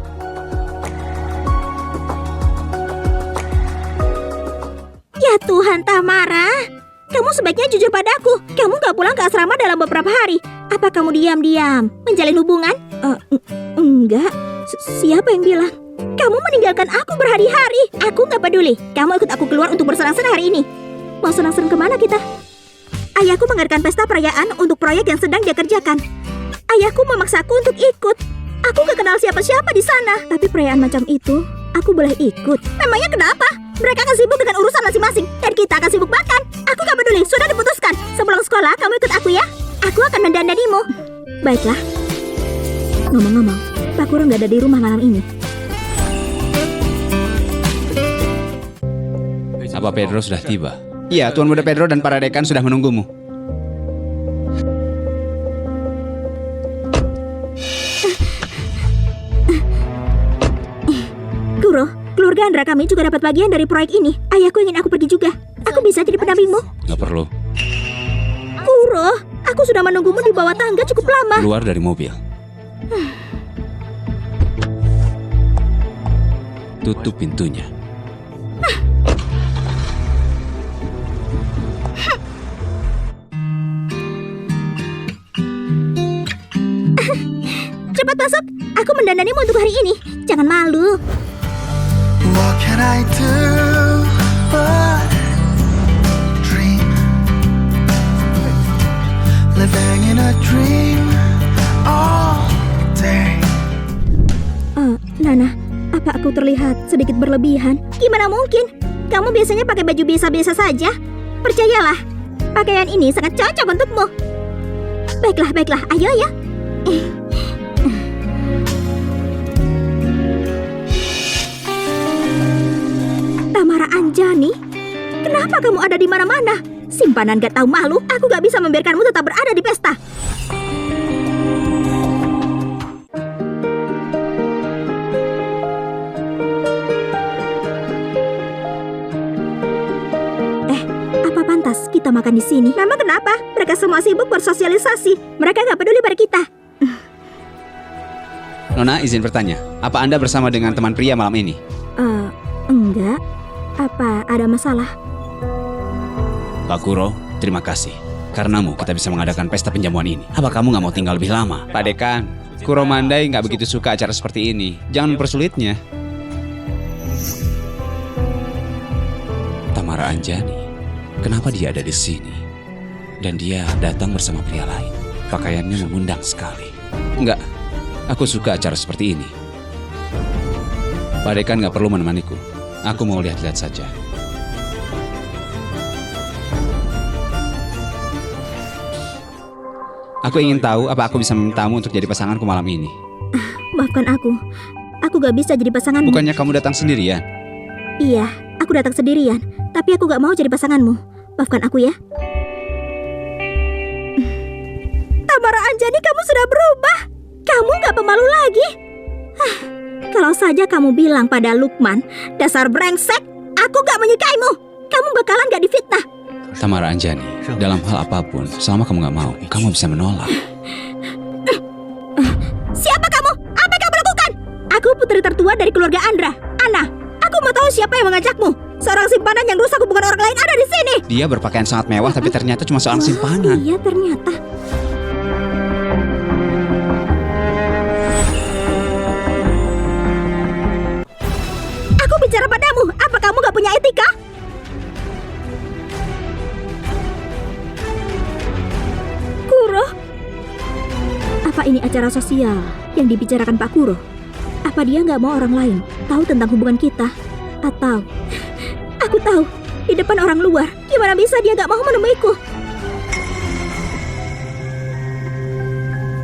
Ya Tuhan, Tamara. Kamu sebaiknya jujur padaku. Kamu gak pulang ke asrama dalam beberapa hari. Apa kamu diam-diam menjalin hubungan? Enggak. Siapa yang bilang? Kamu meninggalkan aku berhari-hari. Aku gak peduli. Kamu ikut aku keluar untuk bersenang-senang hari ini. Mau senang-senang kemana kita? Ayahku mengadakan pesta perayaan untuk proyek yang sedang dia kerjakan. Ayahku memaksaku untuk ikut. Aku gak kenal siapa-siapa di sana. Tapi perayaan macam itu, aku boleh ikut. Memangnya kenapa? Mereka akan sibuk dengan urusan masing-masing. Dan kita akan sibuk makan. Aku gak peduli, sudah diputuskan. Sebelum sekolah, kamu ikut aku ya. Aku akan mendandanimu. Baiklah. Ngomong-ngomong, Pak Kuro gak ada di rumah malam ini. Apa Pedro sudah tiba? Iya, Tuan Muda Pedro dan para dekan sudah menunggumu. Kuro, keluarga Andra kami juga dapat bagian dari proyek ini. Ayahku ingin aku pergi juga. Aku bisa jadi pendampingmu. Nggak perlu. Kuro, aku sudah menunggumu di bawah tangga cukup lama. Keluar dari mobil. Tutup pintunya. Cepat masuk. Aku mendandanimu untuk hari ini. Jangan malu. What can I do but dream? Living in a dream all day. Nana, apa aku terlihat sedikit berlebihan? Gimana mungkin? Kamu biasanya pakai baju biasa-biasa saja. Percayalah, pakaian ini sangat cocok untukmu. Baiklah, ayo ya. Tamara Anjani, kenapa kamu ada di mana-mana? Simpanan gak tahu malu, aku gak bisa membiarkanmu tetap berada di pesta. Apa pantas kita makan di sini? Memang kenapa? Mereka semua sibuk bersosialisasi. Mereka gak peduli pada kita. Nona, izin bertanya. Apa Anda bersama dengan teman pria malam ini? Enggak. Apa ada masalah? Pak Kuro, terima kasih. Karenamu kita bisa mengadakan pesta penjamuan ini. Apa kamu nggak mau tinggal lebih lama? Pak Dekan, Kuro Mandai nggak begitu suka acara seperti ini. Jangan mempersulitnya. Tamara Anjani, kenapa dia ada di sini? Dan dia datang bersama pria lain. Pakaiannya mengundang sekali. Enggak, aku suka acara seperti ini. Pak Dekan nggak perlu menemaniku. Aku mau lihat-lihat saja. Aku ingin tahu apa aku bisa memintamu untuk jadi pasanganku malam ini. Maafkan aku gak bisa jadi pasanganmu. Bukannya kamu datang sendirian? Iya, aku datang sendirian, tapi aku gak mau jadi pasanganmu. Maafkan aku ya. Tamara Anjani, kamu sudah berubah. Kamu gak pemalu lagi. Kalau saja kamu bilang pada Lukman, dasar brengsek, aku gak menyukaimu. Kamu bakalan gak difitnah. Tamara Anjani, dalam hal apapun, selama kamu gak mau, kamu bisa menolak. Siapa kamu? Apa yang kamu lakukan? Aku putri tertua dari keluarga Andra, Ana. Aku mau tahu siapa yang mengajakmu. Seorang simpanan yang rusak hubungan orang lain ada di sini. Dia berpakaian sangat mewah, tapi ternyata cuma seorang simpanan. Iya, ternyata. Aku bicara padamu, apa kamu gak punya etika? Kuro, apa ini acara sosial yang dibicarakan Pak Kuro? Apa dia gak mau orang lain tahu tentang hubungan kita? Atau aku tahu, di depan orang luar, gimana bisa dia gak mau menemuiku?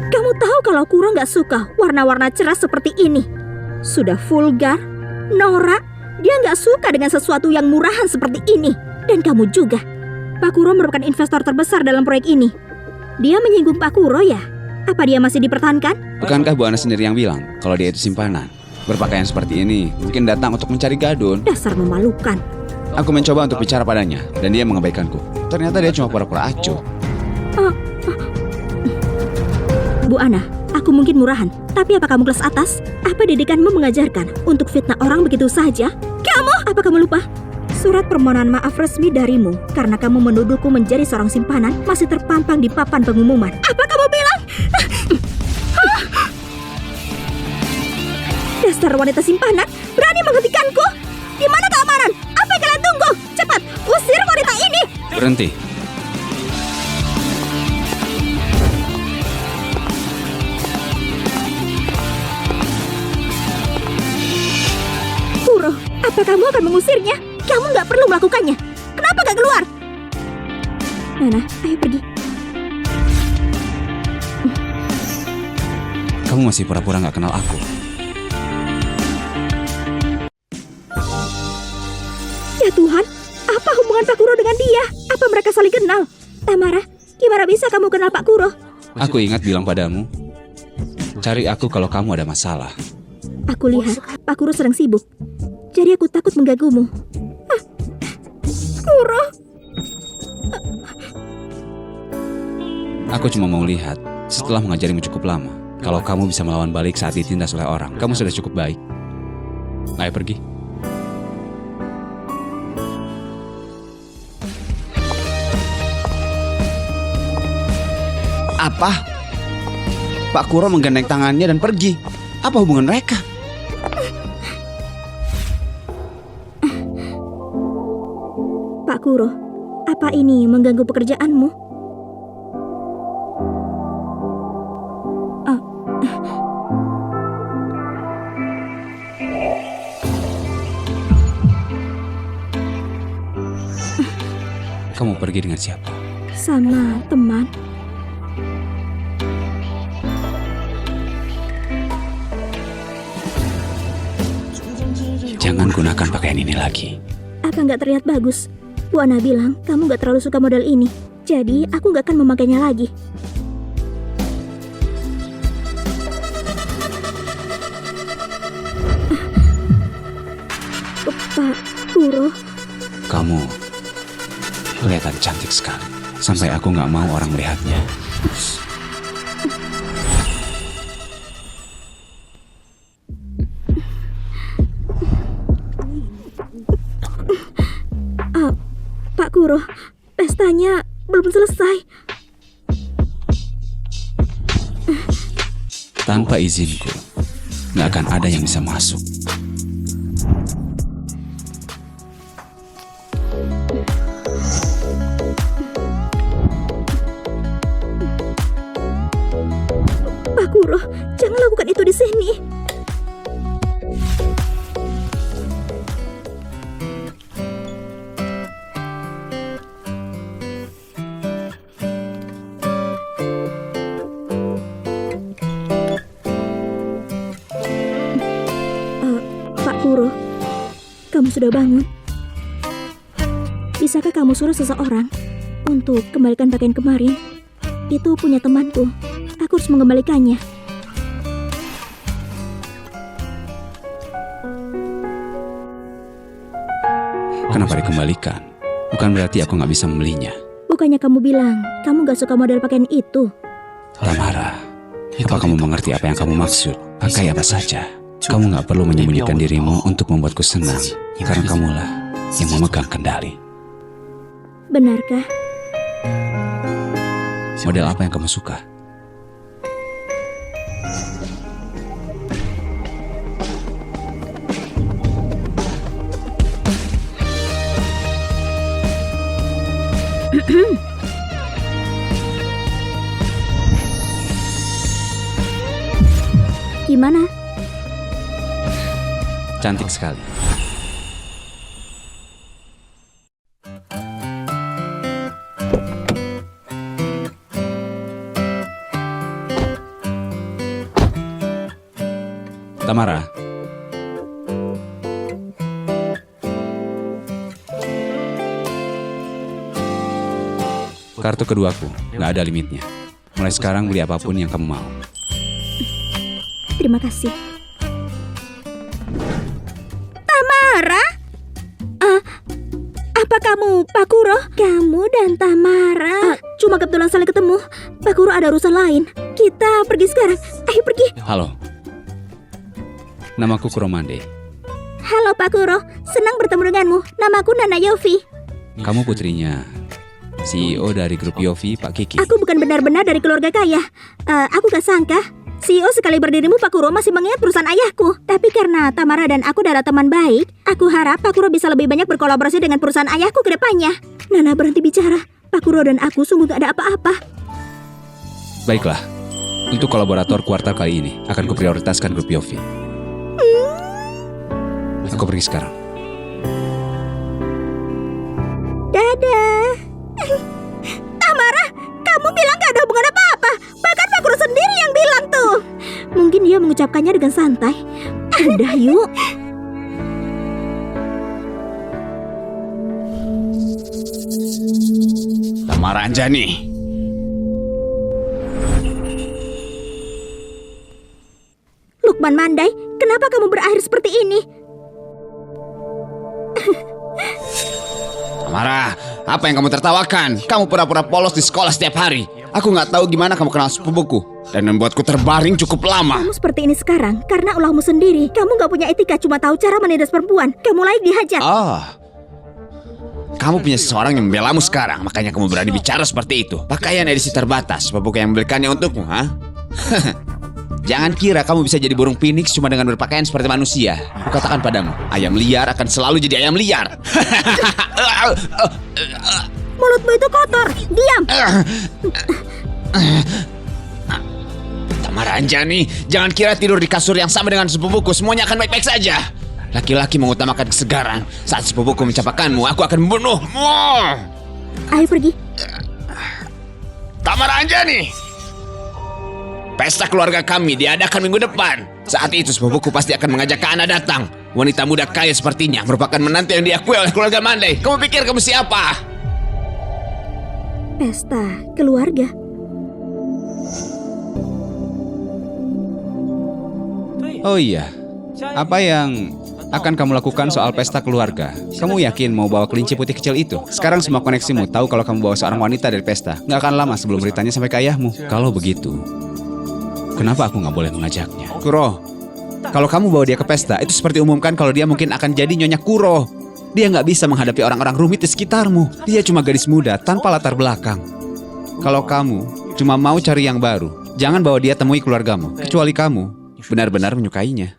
Kamu tahu kalau Kuro gak suka warna-warna cerah seperti ini. Sudah vulgar, norak, dia gak suka dengan sesuatu yang murahan seperti ini. Dan kamu juga. Pak Kuro merupakan investor terbesar dalam proyek ini. Dia menyinggung Pak Kuro ya? Apa dia masih dipertahankan? Bukankah Bu Ana sendiri yang bilang kalau dia itu simpanan? Berpakaian seperti ini mungkin datang untuk mencari gadun. Dasar memalukan. Aku mencoba untuk bicara padanya dan dia mengabaikanku. Ternyata dia cuma pura-pura acuh. Bu Ana, aku mungkin murahan, tapi apa kamu kelas atas? Apa didikanmu mengajarkan untuk fitnah orang begitu saja? Kamu? Apa kamu lupa? Surat permohonan maaf resmi darimu karena kamu menuduhku menjadi seorang simpanan masih terpampang di papan pengumuman. Apa kamu bilang? Dasar wanita simpanan, berani menghentikanku? Di mana keamanan? Apa yang kalian tunggu? Cepat, usir wanita ini! Berhenti. Kuro, apa kamu akan mengusirnya? Kamu nggak perlu melakukannya. Kenapa nggak keluar? Nana, ayo pergi. Kamu masih pura-pura gak kenal aku. Ya Tuhan, apa hubungan Pak Kuro dengan dia? Apa mereka saling kenal? Tamara, gimana bisa kamu kenal Pak Kuro? Aku ingat bilang padamu, cari aku kalau kamu ada masalah. Aku lihat Pak Kuro sedang sibuk. Jadi aku takut mengganggumu. Kuro. Aku cuma mau lihat, setelah mengajarimu cukup lama, kalau kamu bisa melawan balik saat ditindas oleh orang, kamu sudah cukup baik. Ayo pergi. Apa? Pak Kuro menggandeng tangannya dan pergi. Apa hubungan mereka? Pak Kuro, apa ini mengganggu pekerjaanmu? Kamu pergi dengan siapa? Sama teman. Jangan gunakan pakaian ini lagi. Apa nggak terlihat bagus? Bu Ana bilang kamu nggak terlalu suka model ini. Jadi aku nggak akan memakainya lagi. Pak Kuro. Kamu kelihatan cantik sekali. Sampai aku nggak mau orang melihatnya. Pak Kuro, pestanya belum selesai. Tanpa izinku, nggak akan ada yang bisa masuk. Pak Kuro, jangan lakukan itu di sini. kamu sudah bangun. Bisakah kamu suruh seseorang untuk kembalikan pakaian kemarin? Itu punya temanku. Aku harus mengembalikannya. Kenapa dikembalikan? Bukan berarti aku nggak bisa membelinya. Bukannya kamu bilang kamu gak suka model pakaian itu? Tamara, apa kamu mengerti apa yang kamu maksud? Pakai apa saja. Kamu nggak perlu menyembunyikan dirimu untuk membuatku senang. Karena kamulah yang memegang kendali. Benarkah? Model apa yang kamu suka? Gimana? Cantik sekali. Tamara, kartu keduaku, nggak ada limitnya. Mulai sekarang beli apapun yang kamu mau. Terima kasih. Tamara? Apa kamu Pakuro? Kamu dan Tamara? Cuma kebetulan saling ketemu. Pakuro ada urusan lain. Kita pergi sekarang. Ayo pergi. Halo, namaku Kuromande. Halo Pakuro, senang bertemu denganmu. Namaku Nana Yofi. Kamu putrinya CEO dari grup Yofi, Pak Kiki. Aku bukan benar-benar dari keluarga kaya. Aku gak sangka CEO sekali berdirimu Pakuro masih mengingat perusahaan ayahku. Tapi karena Tamara dan aku adalah teman baik, aku harap Pakuro bisa lebih banyak berkolaborasi dengan perusahaan ayahku ke depannya. Nana berhenti bicara. Pakuro dan aku sungguh gak ada apa-apa. Baiklah, untuk kolaborator kuartal kali ini akan kuprioritaskan grup Yofi. Aku pergi sekarang. Dadah. Tamara, kamu bilang gak ada hubungan apa-apa. Bahkan Pakuro sendiri yang bilang tuh. Mungkin dia mengucapkannya dengan santai. Udah yuk. Tamara Anjani. Lukman Mandai, kenapa kamu berakhir seperti ini? Tamara, apa yang kamu tertawakan? Kamu pura-pura polos di sekolah setiap hari. Aku nggak tahu gimana kamu kenal sepupuku dan membuatku terbaring cukup lama. Kamu seperti ini sekarang karena ulahmu sendiri. Kamu gak punya etika, cuma tahu cara menindas perempuan. Kamu layak dihajar. Kamu punya seseorang yang membelamu sekarang, makanya kamu berani bicara seperti itu. Pakaian edisi terbatas, sepupuku yang membelikannya untukmu, ha? Jangan kira kamu bisa jadi burung phoenix cuma dengan berpakaian seperti manusia. Kukatakan padamu, ayam liar akan selalu jadi ayam liar. Mulutmu itu kotor. Diam. Tamara Anjani, jangan kira tidur di kasur yang sama dengan sepupuku semuanya akan baik-baik saja. Laki-laki mengutamakan kesegaran. Saat sepupuku mencapakanmu, aku akan membunuhmu. Ayo pergi. Tamara Anjani, pesta keluarga kami diadakan minggu depan. Saat itu sepupuku pasti akan mengajak Ana datang. Wanita muda kaya sepertinya merupakan menantu yang diakui oleh keluarga Mandai. Kamu pikir kamu siapa? Pesta keluarga. Oh iya, apa yang akan kamu lakukan soal pesta keluarga? Kamu yakin mau bawa kelinci putih kecil itu? Sekarang semua koneksimu tahu kalau kamu bawa seorang wanita dari pesta. Nggak akan lama sebelum beritanya sampai ke ayahmu. Kalau begitu, kenapa aku nggak boleh mengajaknya? Kuro, kalau kamu bawa dia ke pesta, itu seperti umumkan kalau dia mungkin akan jadi Nyonya Kuro. Dia nggak bisa menghadapi orang-orang rumit di sekitarmu. Dia cuma gadis muda tanpa latar belakang. Kalau kamu cuma mau cari yang baru, jangan bawa dia temui keluargamu. Kecuali kamu benar-benar menyukainya.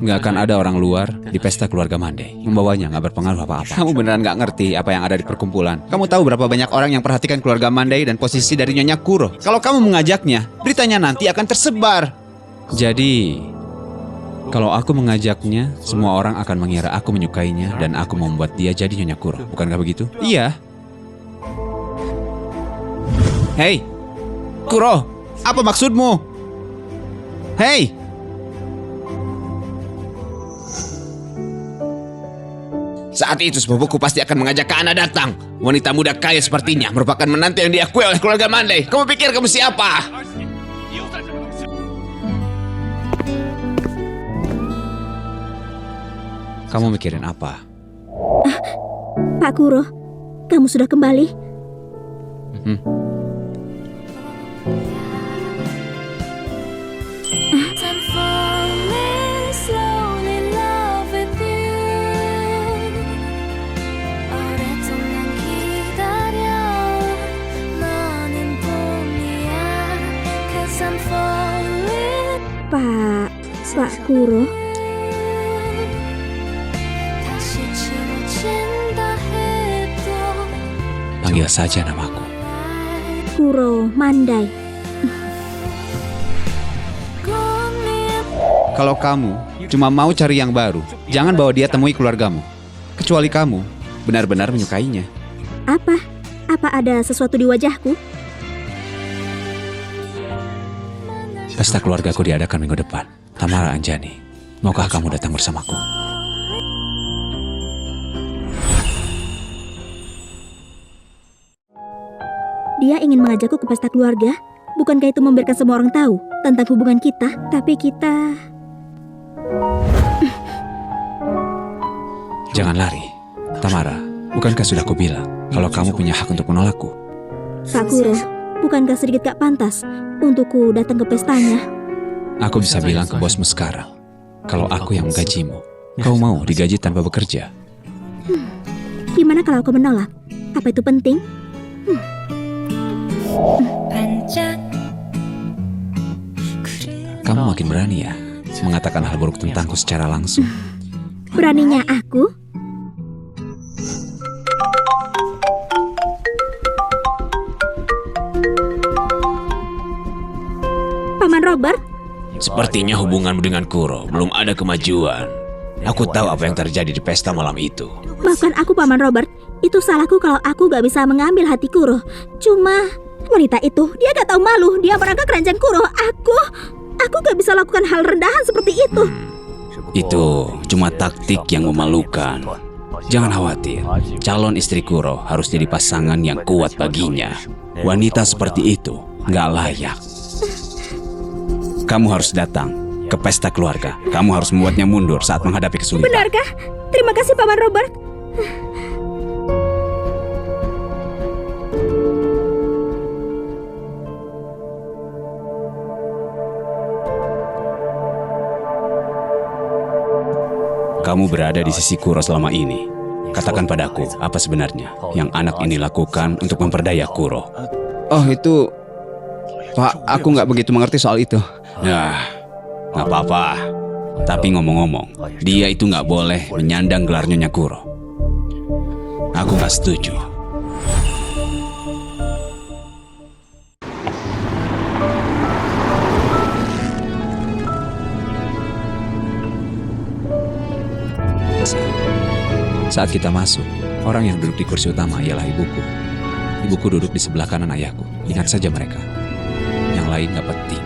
Nggak akan ada orang luar di pesta keluarga Mandai. Membawanya nggak berpengaruh apa-apa. Kamu beneran nggak ngerti apa yang ada di perkumpulan. Kamu tahu berapa banyak orang yang perhatikan keluarga Mandai dan posisi dari Nyonya Kuro. Kalau kamu mengajaknya, beritanya nanti akan tersebar. Jadi, kalau aku mengajaknya, semua orang akan mengira aku menyukainya dan aku membuat dia jadi Nyonya Kuro. Bukankah begitu? Iya. Hei, Kuro, apa maksudmu? Hei! Saat itu sepupuku pasti akan mengajak Kana datang. Wanita muda kaya sepertinya merupakan menantu yang diakui oleh keluarga Mandai. Kamu pikir kamu siapa? Kamu mikirin apa? Pak Kuro, kamu sudah kembali? I'm falling slowly in love with you. 오랫동안 기다려 너는 봄이야. 'Cause I'm falling. Pak Kuro, 다시 지워진다 해도 Panggil saja namaku. Kuro Mandai. Kalau kamu cuma mau cari yang baru, jangan bawa dia temui keluargamu. Kecuali kamu benar-benar menyukainya. Apa? Apa ada sesuatu di wajahku? Pesta keluargaku diadakan minggu depan. Tamara Anjani, maukah kamu datang bersamaku? Dia ingin mengajakku ke pesta keluarga. Bukankah itu membiarkan semua orang tahu tentang hubungan kita? Tapi kita... Jangan lari. Tamara, bukankah sudah kubilang kalau kamu punya hak untuk menolakku? Pak Kuro, bukankah sedikit gak pantas untukku datang ke pestanya? Aku bisa bilang ke bosmu sekarang, kalau aku yang menggajimu, kau mau digaji tanpa bekerja. Gimana kalau aku menolak? Apa itu penting? 반짝. Kamu makin berani ya, mengatakan hal buruk tentangku secara langsung. Beraninya aku? Paman Robert? Sepertinya hubunganmu dengan Kuro belum ada kemajuan. Aku tahu apa yang terjadi di pesta malam itu. Bahkan aku, Paman Robert. Itu salahku kalau aku gak bisa mengambil hati Kuro. Cuma wanita itu, dia gak tahu malu. Dia merangkak keranjang Kuro. Aku gak bisa lakukan hal rendahan seperti itu. Itu cuma taktik yang memalukan. Jangan khawatir, calon istri Kuro harus jadi pasangan yang kuat baginya. Wanita seperti itu gak layak. Kamu harus datang ke pesta keluarga. Kamu harus membuatnya mundur saat menghadapi kesulitan. Benarkah? Terima kasih, Paman Robert. Kamu berada di sisi Kuro selama ini. Katakan padaku, apa sebenarnya yang anak ini lakukan untuk memperdaya Kuro? Oh itu... Pak, aku nggak begitu mengerti soal itu. Nah, nggak apa-apa. Tapi ngomong-ngomong, dia itu nggak boleh menyandang gelar Nyonya Kuro. Aku nggak setuju. Saat kita masuk, orang yang duduk di kursi utama ialah ibuku. Ibuku duduk di sebelah kanan ayahku. Ingat saja mereka. Yang lain gak penting.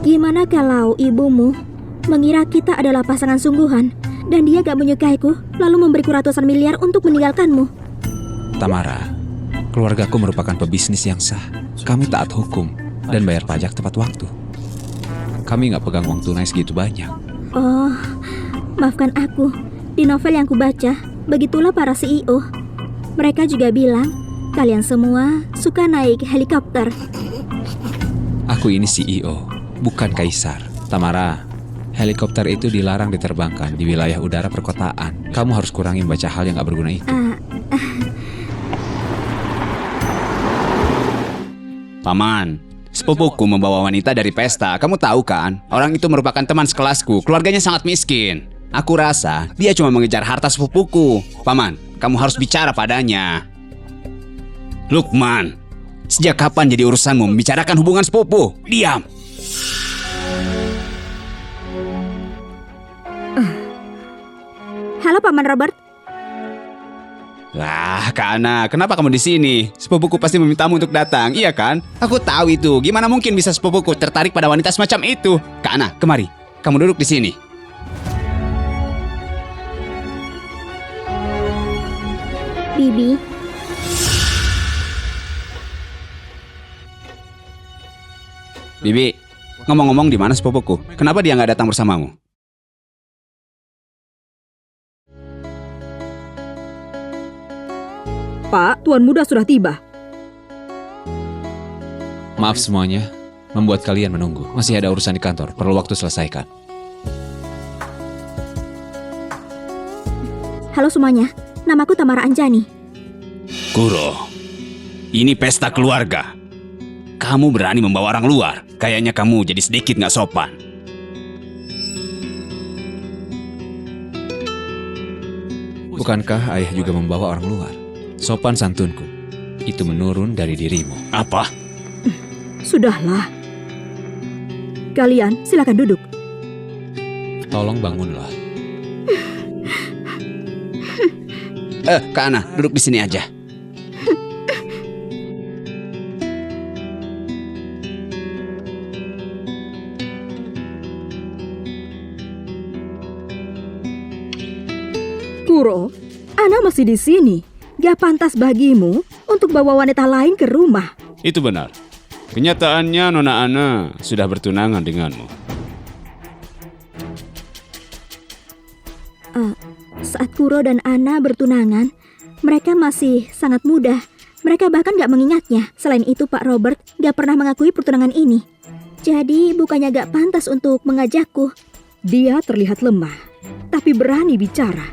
Gimana kalau ibumu mengira kita adalah pasangan sungguhan dan dia gak menyukaiku lalu memberiku ratusan miliar untuk meninggalkanmu? Tamara, keluargaku merupakan pebisnis yang sah. Kami taat hukum dan bayar pajak tepat waktu. Kami gak pegang uang tunai segitu banyak. Oh, maafkan aku. Di novel yang kubaca, begitulah para CEO. Mereka juga bilang, kalian semua suka naik helikopter. Aku ini CEO, bukan kaisar. Tamara, helikopter itu dilarang diterbangkan di wilayah udara perkotaan. Kamu harus kurangi membaca hal yang gak berguna itu. Paman, sepupuku membawa wanita dari pesta. Kamu tahu kan? Orang itu merupakan teman sekelasku. Keluarganya sangat miskin. Aku rasa dia cuma mengejar harta sepupuku. Paman, kamu harus bicara padanya. Lukman, sejak kapan jadi urusanmu membicarakan hubungan sepupu? Diam. Halo Paman Robert. Wah, Kak Ana, kenapa kamu di sini? Sepupuku pasti memintamu untuk datang, iya kan? Aku tahu itu. Gimana mungkin bisa sepupuku tertarik pada wanita semacam itu? Kak Ana, kemari. Kamu duduk di sini. Bibi, Bibi, ngomong-ngomong di mana sepupuku? Kenapa dia nggak datang bersamamu? Pak, Tuan Muda sudah tiba. Maaf semuanya, membuat kalian menunggu. Masih ada urusan di kantor, perlu waktu selesaikan. halo semuanya. Namaku Tamara Anjani. Kuro, ini pesta keluarga. Kamu berani membawa orang luar. Kayaknya kamu jadi sedikit nggak sopan. Bukankah ayah juga membawa orang luar? Sopan santunku, itu menurun dari dirimu. Apa? Sudahlah. Kalian silakan duduk. Tolong bangunlah. Kak Ana, duduk di sini aja. Kuro, Ana masih di sini. Gak pantas bagimu untuk bawa wanita lain ke rumah. Itu benar. Kenyataannya Nona Ana sudah bertunangan denganmu. Saat Kuro dan Ana bertunangan, mereka masih sangat muda. Mereka bahkan gak mengingatnya. Selain itu, Pak Robert gak pernah mengakui pertunangan ini. Jadi bukannya gak pantas untuk mengajakku. Dia terlihat lemah, tapi berani bicara.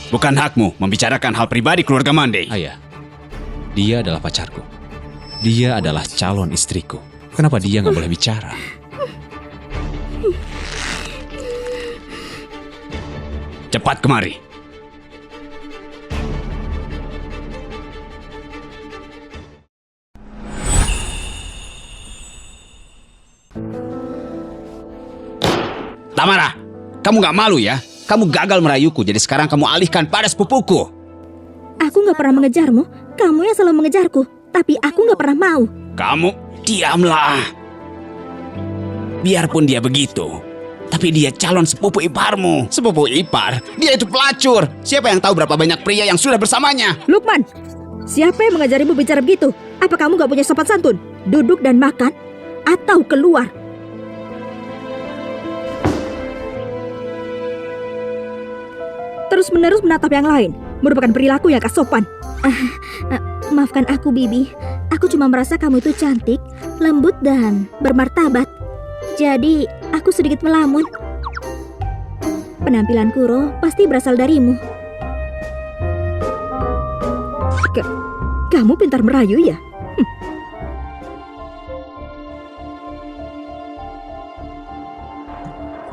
Bukan hakmu membicarakan hal pribadi keluarga Mande. Ayah, dia adalah pacarku. Dia adalah calon istriku. Kenapa dia nggak boleh bicara? Cepat kemari. Tamara, kamu gak malu ya? Kamu gagal merayuku, jadi sekarang kamu alihkan pada sepupuku. Aku gak pernah mengejarmu. Kamu yang selalu mengejarku. Tapi aku gak pernah mau. Kamu diamlah. Biarpun dia begitu, tapi dia calon sepupu iparmu. Sepupu ipar? Dia itu pelacur. Siapa yang tahu berapa banyak pria yang sudah bersamanya? Lukman, siapa yang mengajarimu bicara begitu? Apa kamu gak punya sopan santun? Duduk dan makan, atau keluar. Terus-menerus menatap yang lain merupakan perilaku yang gak sopan. Maafkan aku, Bibi. Aku cuma merasa kamu itu cantik, lembut, dan bermartabat. Jadi, aku sedikit melamun. Penampilan Kuro pasti berasal darimu. Kamu pintar merayu ya?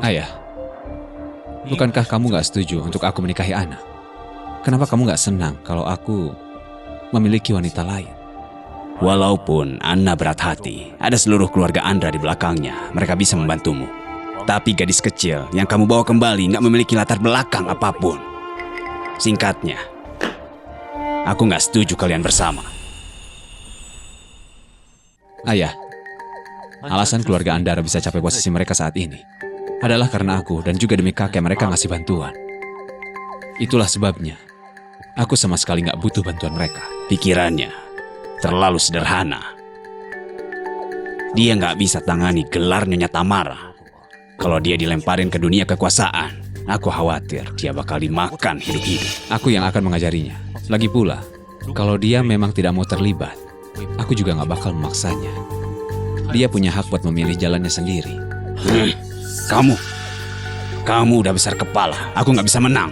Ayah, bukankah kamu gak setuju untuk aku menikahi Ana? Kenapa kamu gak senang kalau aku memiliki wanita lain? Walaupun Anna berat hati, ada seluruh keluarga Andra di belakangnya. Mereka bisa membantumu. Tapi gadis kecil yang kamu bawa kembali gak memiliki latar belakang apapun. Singkatnya, aku gak setuju kalian bersama. Ayah, alasan keluarga Andara bisa capai posisi mereka saat ini adalah karena aku dan juga demi kakek mereka ngasih bantuan. Itulah sebabnya aku sama sekali gak butuh bantuan mereka. Pikirannya terlalu sederhana. Dia gak bisa tangani gelar Nyonya Tamara. Kalau dia dilemparin ke dunia kekuasaan, aku khawatir dia bakal dimakan hidup-hidup. Aku yang akan mengajarinya. Lagi pula, kalau dia memang tidak mau terlibat, aku juga gak bakal memaksanya. Dia punya hak buat memilih jalannya sendiri. Kamu udah besar kepala. Aku gak bisa menang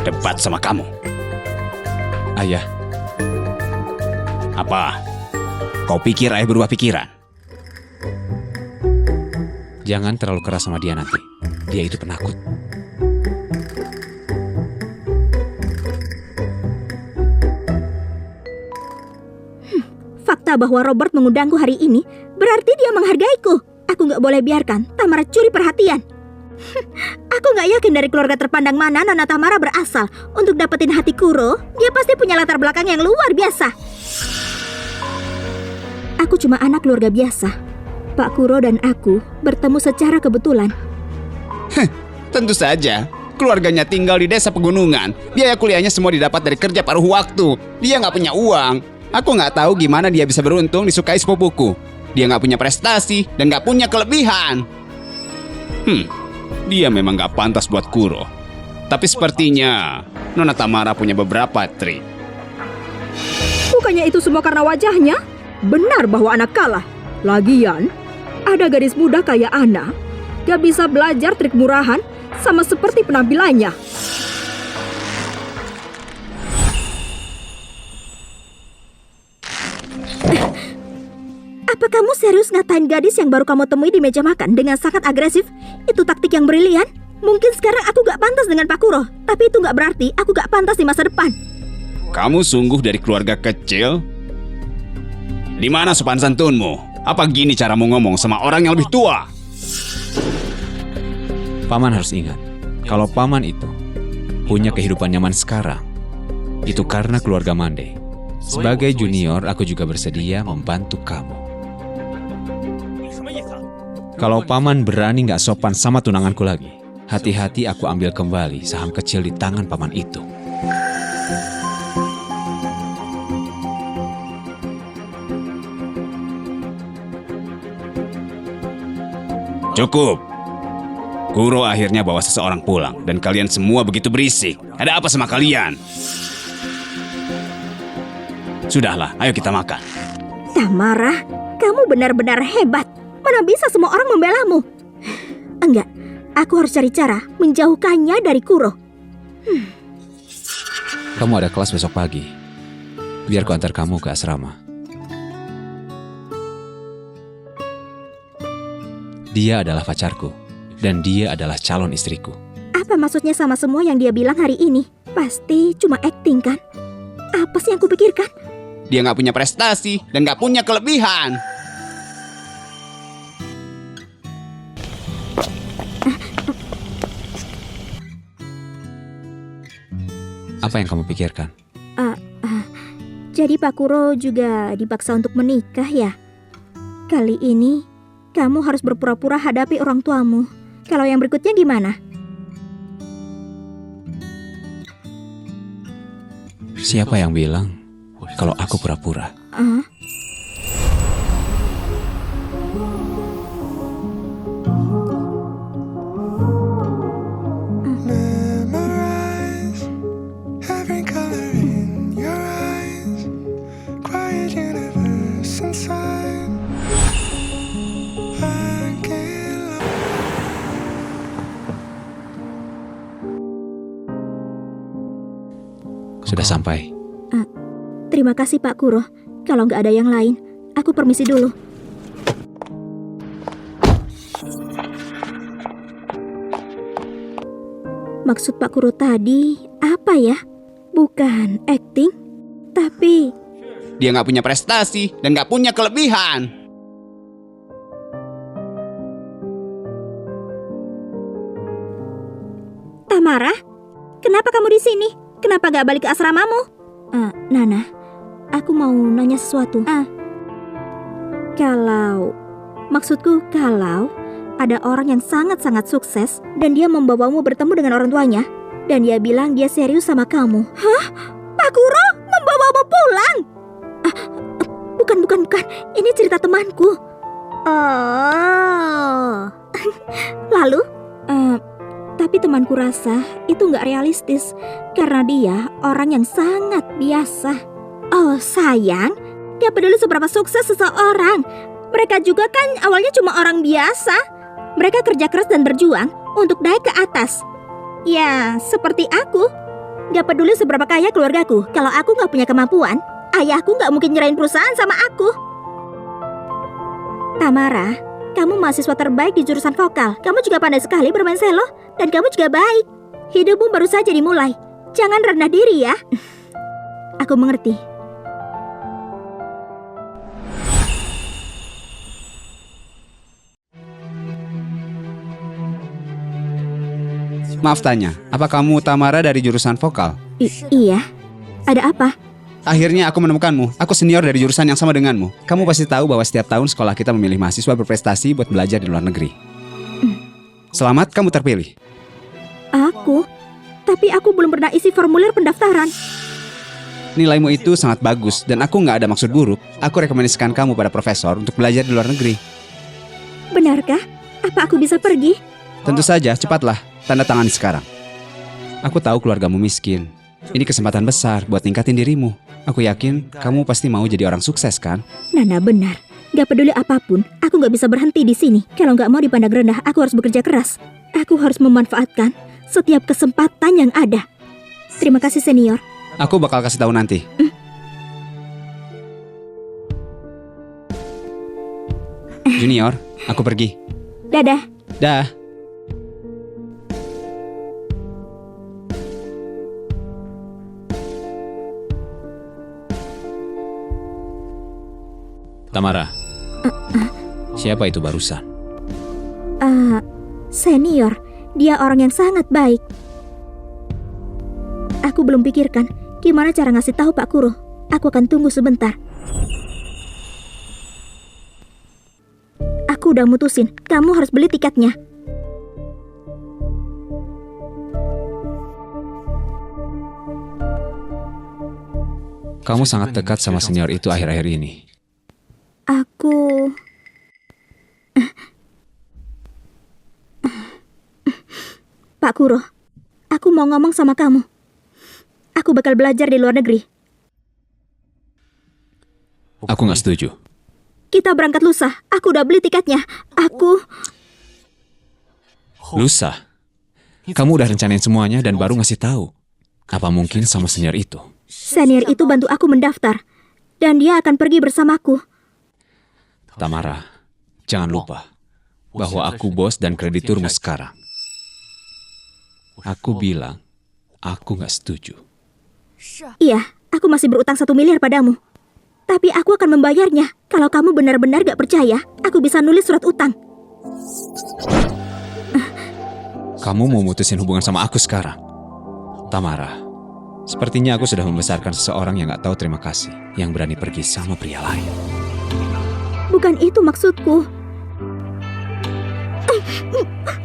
debat sama kamu. Ayah, Apa? Kau pikir ayah berubah pikiran? jangan terlalu keras sama dia nanti. Dia itu penakut. Fakta bahwa Robert mengundangku hari ini berarti dia menghargaiku. Aku gak boleh biarkan Tamara curi perhatian. Aku nggak yakin dari keluarga terpandang mana Nona Tamara berasal. Untuk dapetin hati Kuro, dia pasti punya latar belakang yang luar biasa. Aku cuma anak keluarga biasa. Pak Kuro dan aku bertemu secara kebetulan. Tentu saja. Keluarganya tinggal di desa pegunungan. Biaya kuliahnya semua didapat dari kerja paruh waktu. Dia nggak punya uang. Aku nggak tahu gimana dia bisa beruntung disukai sepupuku. Dia nggak punya prestasi dan nggak punya kelebihan. Dia memang nggak pantas buat Kuro. Tapi sepertinya Nona Tamara punya beberapa trik. Bukannya itu semua karena wajahnya? Benar bahwa anak kalah. Lagian, ada gadis muda kayak Ana, gak bisa belajar trik murahan sama seperti penampilannya. Apa kamu serius ngatain gadis yang baru kamu temui di meja makan dengan sangat agresif? Itu taktik yang brilian. Mungkin sekarang aku gak pantas dengan Pak Kuro, tapi itu gak berarti aku gak pantas di masa depan. Kamu sungguh dari keluarga kecil? Di mana sopan santunmu? Apa gini caramu ngomong sama orang yang lebih tua? Paman harus ingat, kalau paman itu punya kehidupan nyaman sekarang, itu karena keluarga Mande. Sebagai junior, aku juga bersedia membantu kamu. Kalau paman berani nggak sopan sama tunanganku lagi, hati-hati aku ambil kembali saham kecil di tangan paman itu. Cukup. Kuro akhirnya bawa seseorang pulang dan kalian semua begitu berisik. Ada apa sama kalian? Sudahlah, ayo kita makan. Tamara, kamu benar-benar hebat. Mana bisa semua orang membelamu? Enggak, aku harus cari cara menjauhkannya dari Kuro. Kamu ada kelas besok pagi. Biar ku antar kamu ke asrama. Dia adalah pacarku, dan dia adalah calon istriku. Apa maksudnya sama semua yang dia bilang hari ini? Pasti cuma acting kan? Apa sih yang kupikirkan? Dia nggak punya prestasi dan nggak punya kelebihan. Apa yang kamu pikirkan? Jadi Pak Kuro juga dipaksa untuk menikah ya? Kali ini kamu harus berpura-pura hadapi orang tuamu. Kalau yang berikutnya gimana? Siapa yang bilang kalau aku pura-pura? Memorize every color in your eyes, quiet universe inside. I can't Sudah sampai. Terima kasih Pak Kuro. Kalau nggak ada yang lain, aku permisi dulu. Maksud Pak Kuro tadi apa ya? Bukan acting, tapi Dia nggak punya prestasi dan nggak punya kelebihan. Tamara, kenapa kamu di sini? Kenapa nggak balik ke asramamu? Nana, aku mau nanya sesuatu. Maksudku kalau ada orang yang sangat-sangat sukses dan dia membawamu bertemu dengan orang tuanya dan dia bilang dia serius sama kamu. Hah? Pak Kuro membawamu pulang? Bukan. Ini cerita temanku. Oh. Lalu? Tapi temanku rasa itu nggak realistis karena dia orang yang sangat biasa. Oh sayang, gak peduli seberapa sukses seseorang. Mereka juga kan awalnya cuma orang biasa. Mereka kerja keras dan berjuang untuk naik ke atas. Ya, seperti aku. Gak peduli seberapa kaya keluargaku. Kalau aku gak punya kemampuan, ayahku gak mungkin nyerahin perusahaan sama aku. Tamara, kamu mahasiswa terbaik di jurusan vokal. Kamu juga pandai sekali bermain selo. Dan kamu juga baik. Hidupmu baru saja dimulai. Jangan rendah diri ya. Aku mengerti. Maaf tanya, apa kamu Tamara dari jurusan vokal? Iya. Ada apa? Akhirnya aku menemukanmu. Aku senior dari jurusan yang sama denganmu. Kamu pasti tahu bahwa setiap tahun sekolah kita memilih mahasiswa berprestasi buat belajar di luar negeri. Selamat, kamu terpilih. Aku? Tapi aku belum pernah isi formulir pendaftaran. Nilaimu itu sangat bagus dan aku nggak ada maksud buruk. Aku rekomendasikan kamu pada profesor untuk belajar di luar negeri. Benarkah? Apa aku bisa pergi? Tentu saja, cepatlah. Tanda tangani sekarang. Aku tahu keluargamu miskin. Ini kesempatan besar buat ningkatin dirimu. Aku yakin kamu pasti mau jadi orang sukses, kan? Nana benar. Gak peduli apapun, aku gak bisa berhenti di sini. Kalau gak mau dipandang rendah, aku harus bekerja keras. Aku harus memanfaatkan setiap kesempatan yang ada. Terima kasih senior. Aku bakal kasih tahu nanti. Junior, aku pergi. Dadah. Dah. Tamara. Siapa itu barusan? Senior, dia orang yang sangat baik. Aku belum pikirkan gimana cara ngasih tahu Pak Kuro. Aku akan tunggu sebentar. Aku udah mutusin, kamu harus beli tiketnya. Kamu sangat dekat sama senior itu akhir-akhir ini. Aku... Pak Kuro, aku mau ngomong sama kamu. Aku bakal belajar di luar negeri. Aku nggak setuju. Kita berangkat lusa. Aku udah beli tiketnya. Lusa? Kamu udah rencanain semuanya dan baru ngasih tahu. Apa mungkin sama senior itu? Senior itu bantu aku mendaftar. Dan dia akan pergi bersamaku. Tamara, jangan lupa bahwa aku bos dan krediturmu sekarang. Aku bilang, aku nggak setuju. Iya, aku masih berutang 1 miliar padamu. Tapi aku akan membayarnya. Kalau kamu benar-benar gak percaya, aku bisa nulis surat utang. Kamu mau mutusin hubungan sama aku sekarang? Tamara, sepertinya aku sudah membesarkan seseorang yang gak tahu terima kasih, yang berani pergi sama pria lain. Bukan itu maksudku.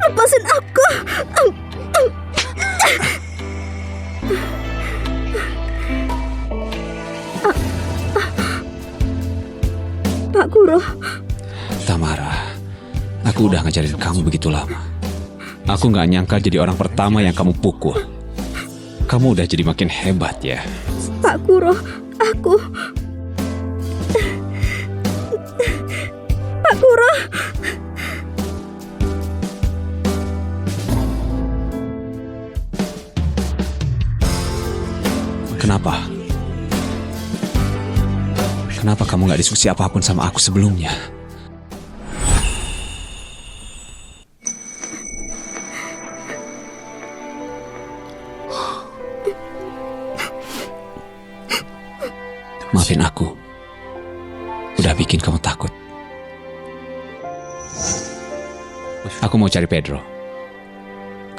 Lepasin aku. Pak Kuro. Tamara, aku udah ngajarin kamu begitu lama. Aku gak nyangka jadi orang pertama yang kamu pukul. Kamu udah jadi makin hebat ya. Pak Kuro, aku... Pak Kuro. Kenapa? Kenapa kamu gak diskusi apapun sama aku sebelumnya? Maafin aku. Udah bikin kamu takut. Aku mau cari Pedro.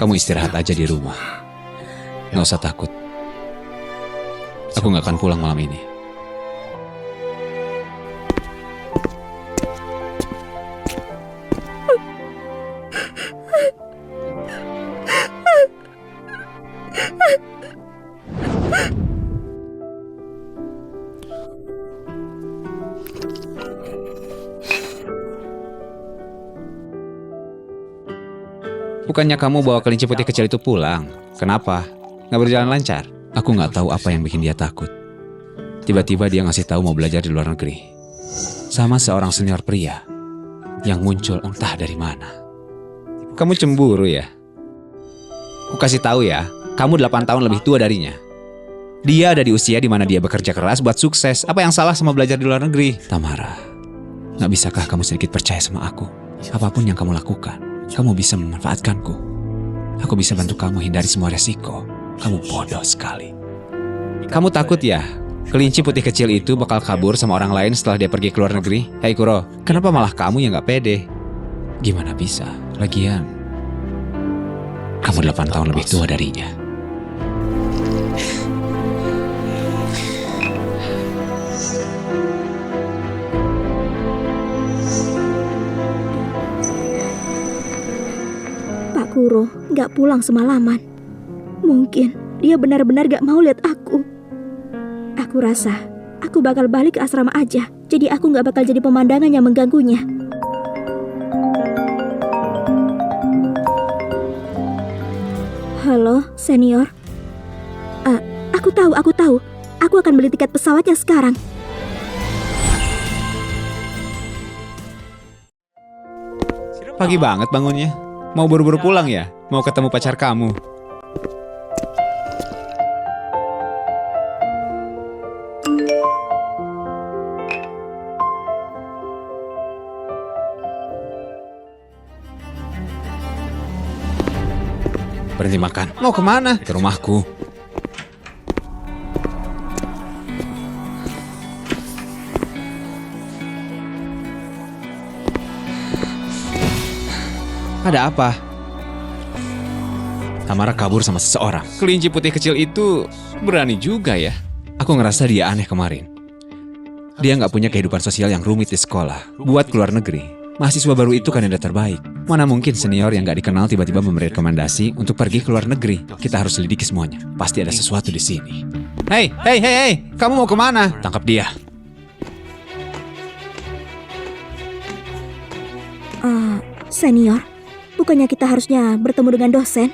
Kamu istirahat aja di rumah. Gak usah takut. Aku gak akan pulang malam ini. Bukannya kamu bawa kelinci putih kecil itu pulang? Kenapa? Nggak berjalan lancar? Aku nggak tahu apa yang bikin dia takut. Tiba-tiba dia ngasih tahu mau belajar di luar negeri. Sama seorang senior pria yang muncul entah dari mana. Kamu cemburu ya? Aku kasih tahu ya, kamu 8 tahun lebih tua darinya. Dia ada di usia di mana dia bekerja keras buat sukses. Apa yang salah sama belajar di luar negeri? Tamara, nggak bisakah kamu sedikit percaya sama aku? Apapun yang kamu lakukan, kamu bisa memanfaatkanku. Aku bisa bantu kamu hindari semua resiko. Kamu bodoh sekali. Kamu takut ya? Kelinci putih kecil itu bakal kabur sama orang lain setelah dia pergi ke luar negeri? Hei Kuro, kenapa malah kamu yang gak pede? Gimana bisa? Lagian, Kamu 8 tahun lebih tua darinya. Pak Kuro nggak pulang semalaman. Mungkin dia benar-benar gak mau lihat aku. Aku rasa aku bakal balik ke asrama aja. Jadi aku gak bakal jadi pemandangan yang mengganggunya. Halo, senior. Aku tahu. Aku akan beli tiket pesawatnya sekarang. Pagi banget bangunnya. Mau buru-buru pulang ya? Mau ketemu pacar kamu? Berhenti makan. Mau kemana? Ke rumahku. Ada apa? Tamara kabur sama seseorang. Kelinci putih kecil itu berani juga ya. Aku ngerasa dia aneh kemarin. Dia nggak punya kehidupan sosial yang rumit di sekolah. Buat keluar negeri, mahasiswa baru itu kandidat terbaik. Mana mungkin senior yang nggak dikenal tiba-tiba memberi rekomendasi untuk pergi ke luar negeri. Kita harus selidiki semuanya. Pasti ada sesuatu di sini. Hei, kamu mau kemana? Tangkap dia. Senior, bukannya kita harusnya bertemu dengan dosen?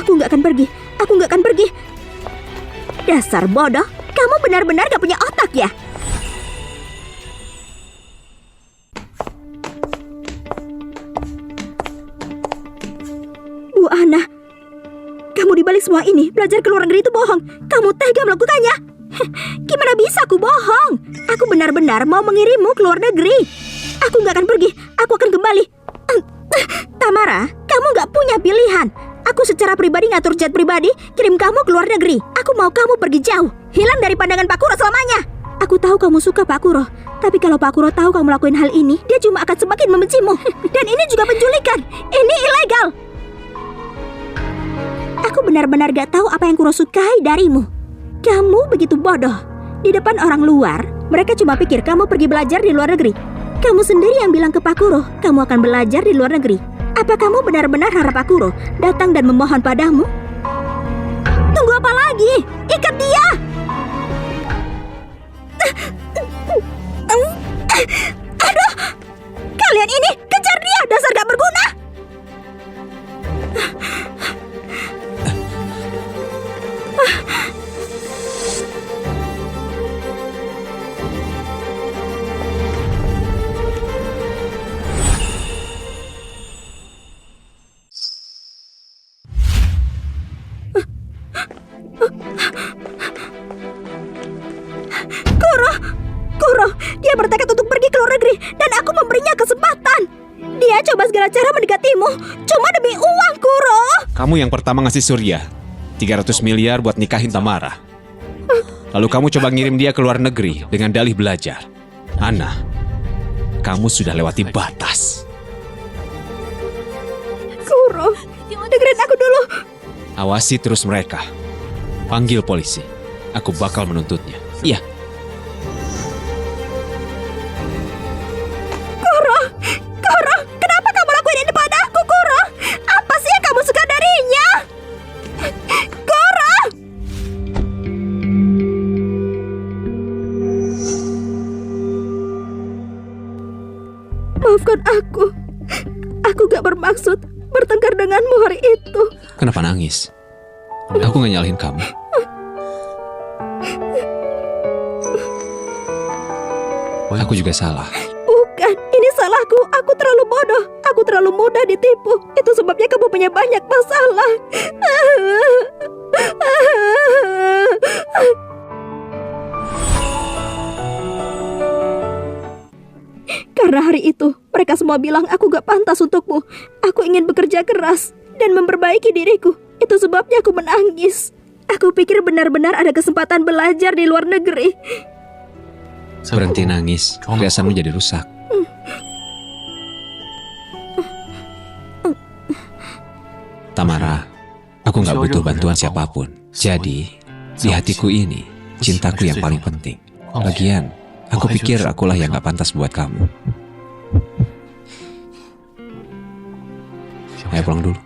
Aku nggak akan pergi. Dasar bodoh, kamu benar-benar gak punya otak ya? Bu Ana, kamu dibalik semua ini belajar ke luar negeri itu bohong. Kamu tega melakukannya. Gimana bisa aku bohong? Aku benar-benar mau mengirimmu ke luar negeri. Aku gak akan pergi, aku akan kembali. Tamara, kamu gak punya pilihan. Aku secara pribadi ngatur jet pribadi, kirim kamu ke luar negeri. Aku mau kamu pergi jauh, hilang dari pandangan Pak Kuro selamanya. Aku tahu kamu suka Pak Kuro, tapi kalau Pak Kuro tahu kamu lakuin hal ini, dia cuma akan semakin membencimu. Dan ini juga penculikan, ini ilegal. Aku benar-benar gak tahu apa yang Kuro sukai darimu. Kamu begitu bodoh. Di depan orang luar, mereka cuma pikir kamu pergi belajar di luar negeri. Kamu sendiri yang bilang ke Pak Kuro, kamu akan belajar di luar negeri. Apa kamu benar-benar harap Pak Kuro datang dan memohon padamu? Tunggu apa lagi? Ikat dia! Aduh! Kalian ini, kejar dia! Dasar gak berguna! Kuro, dia bertekad untuk pergi ke luar negeri dan aku memberinya kesempatan. Dia coba segala cara mendekatimu cuma demi uang, Kuro. Kamu yang pertama ngasih Surya 300 miliar buat nikahin Tamara. Lalu kamu coba ngirim dia ke luar negeri dengan dalih belajar. Ana, kamu sudah lewati batas. Kuro, dengerin aku dulu. Awasi terus mereka. Panggil polisi. Aku bakal menuntutnya. Iya. Kuro, kenapa kamu lakuin ini padaku, Kuro? Apa sih yang kamu suka darinya? Kuro! Maafkan aku. Aku gak bermaksud bertengkar denganmu hari itu. Kenapa nangis? Aku gak nyalahin kamu. Aku juga salah. Bukan, ini salahku. Aku terlalu bodoh. Aku terlalu mudah ditipu. Itu sebabnya kamu punya banyak masalah. Karena hari itu, mereka semua bilang aku gak pantas untukmu. Aku ingin bekerja keras dan memperbaiki diriku. Itu sebabnya aku menangis. Aku pikir benar-benar ada kesempatan belajar di luar negeri. Berhenti nangis, kebiasaanmu jadi rusak. Tamara, aku nggak butuh bantuan siapapun. Jadi, di hatiku ini, cintaku yang paling penting. Lagian, aku pikir akulah yang nggak pantas buat kamu. Ayo pulang dulu.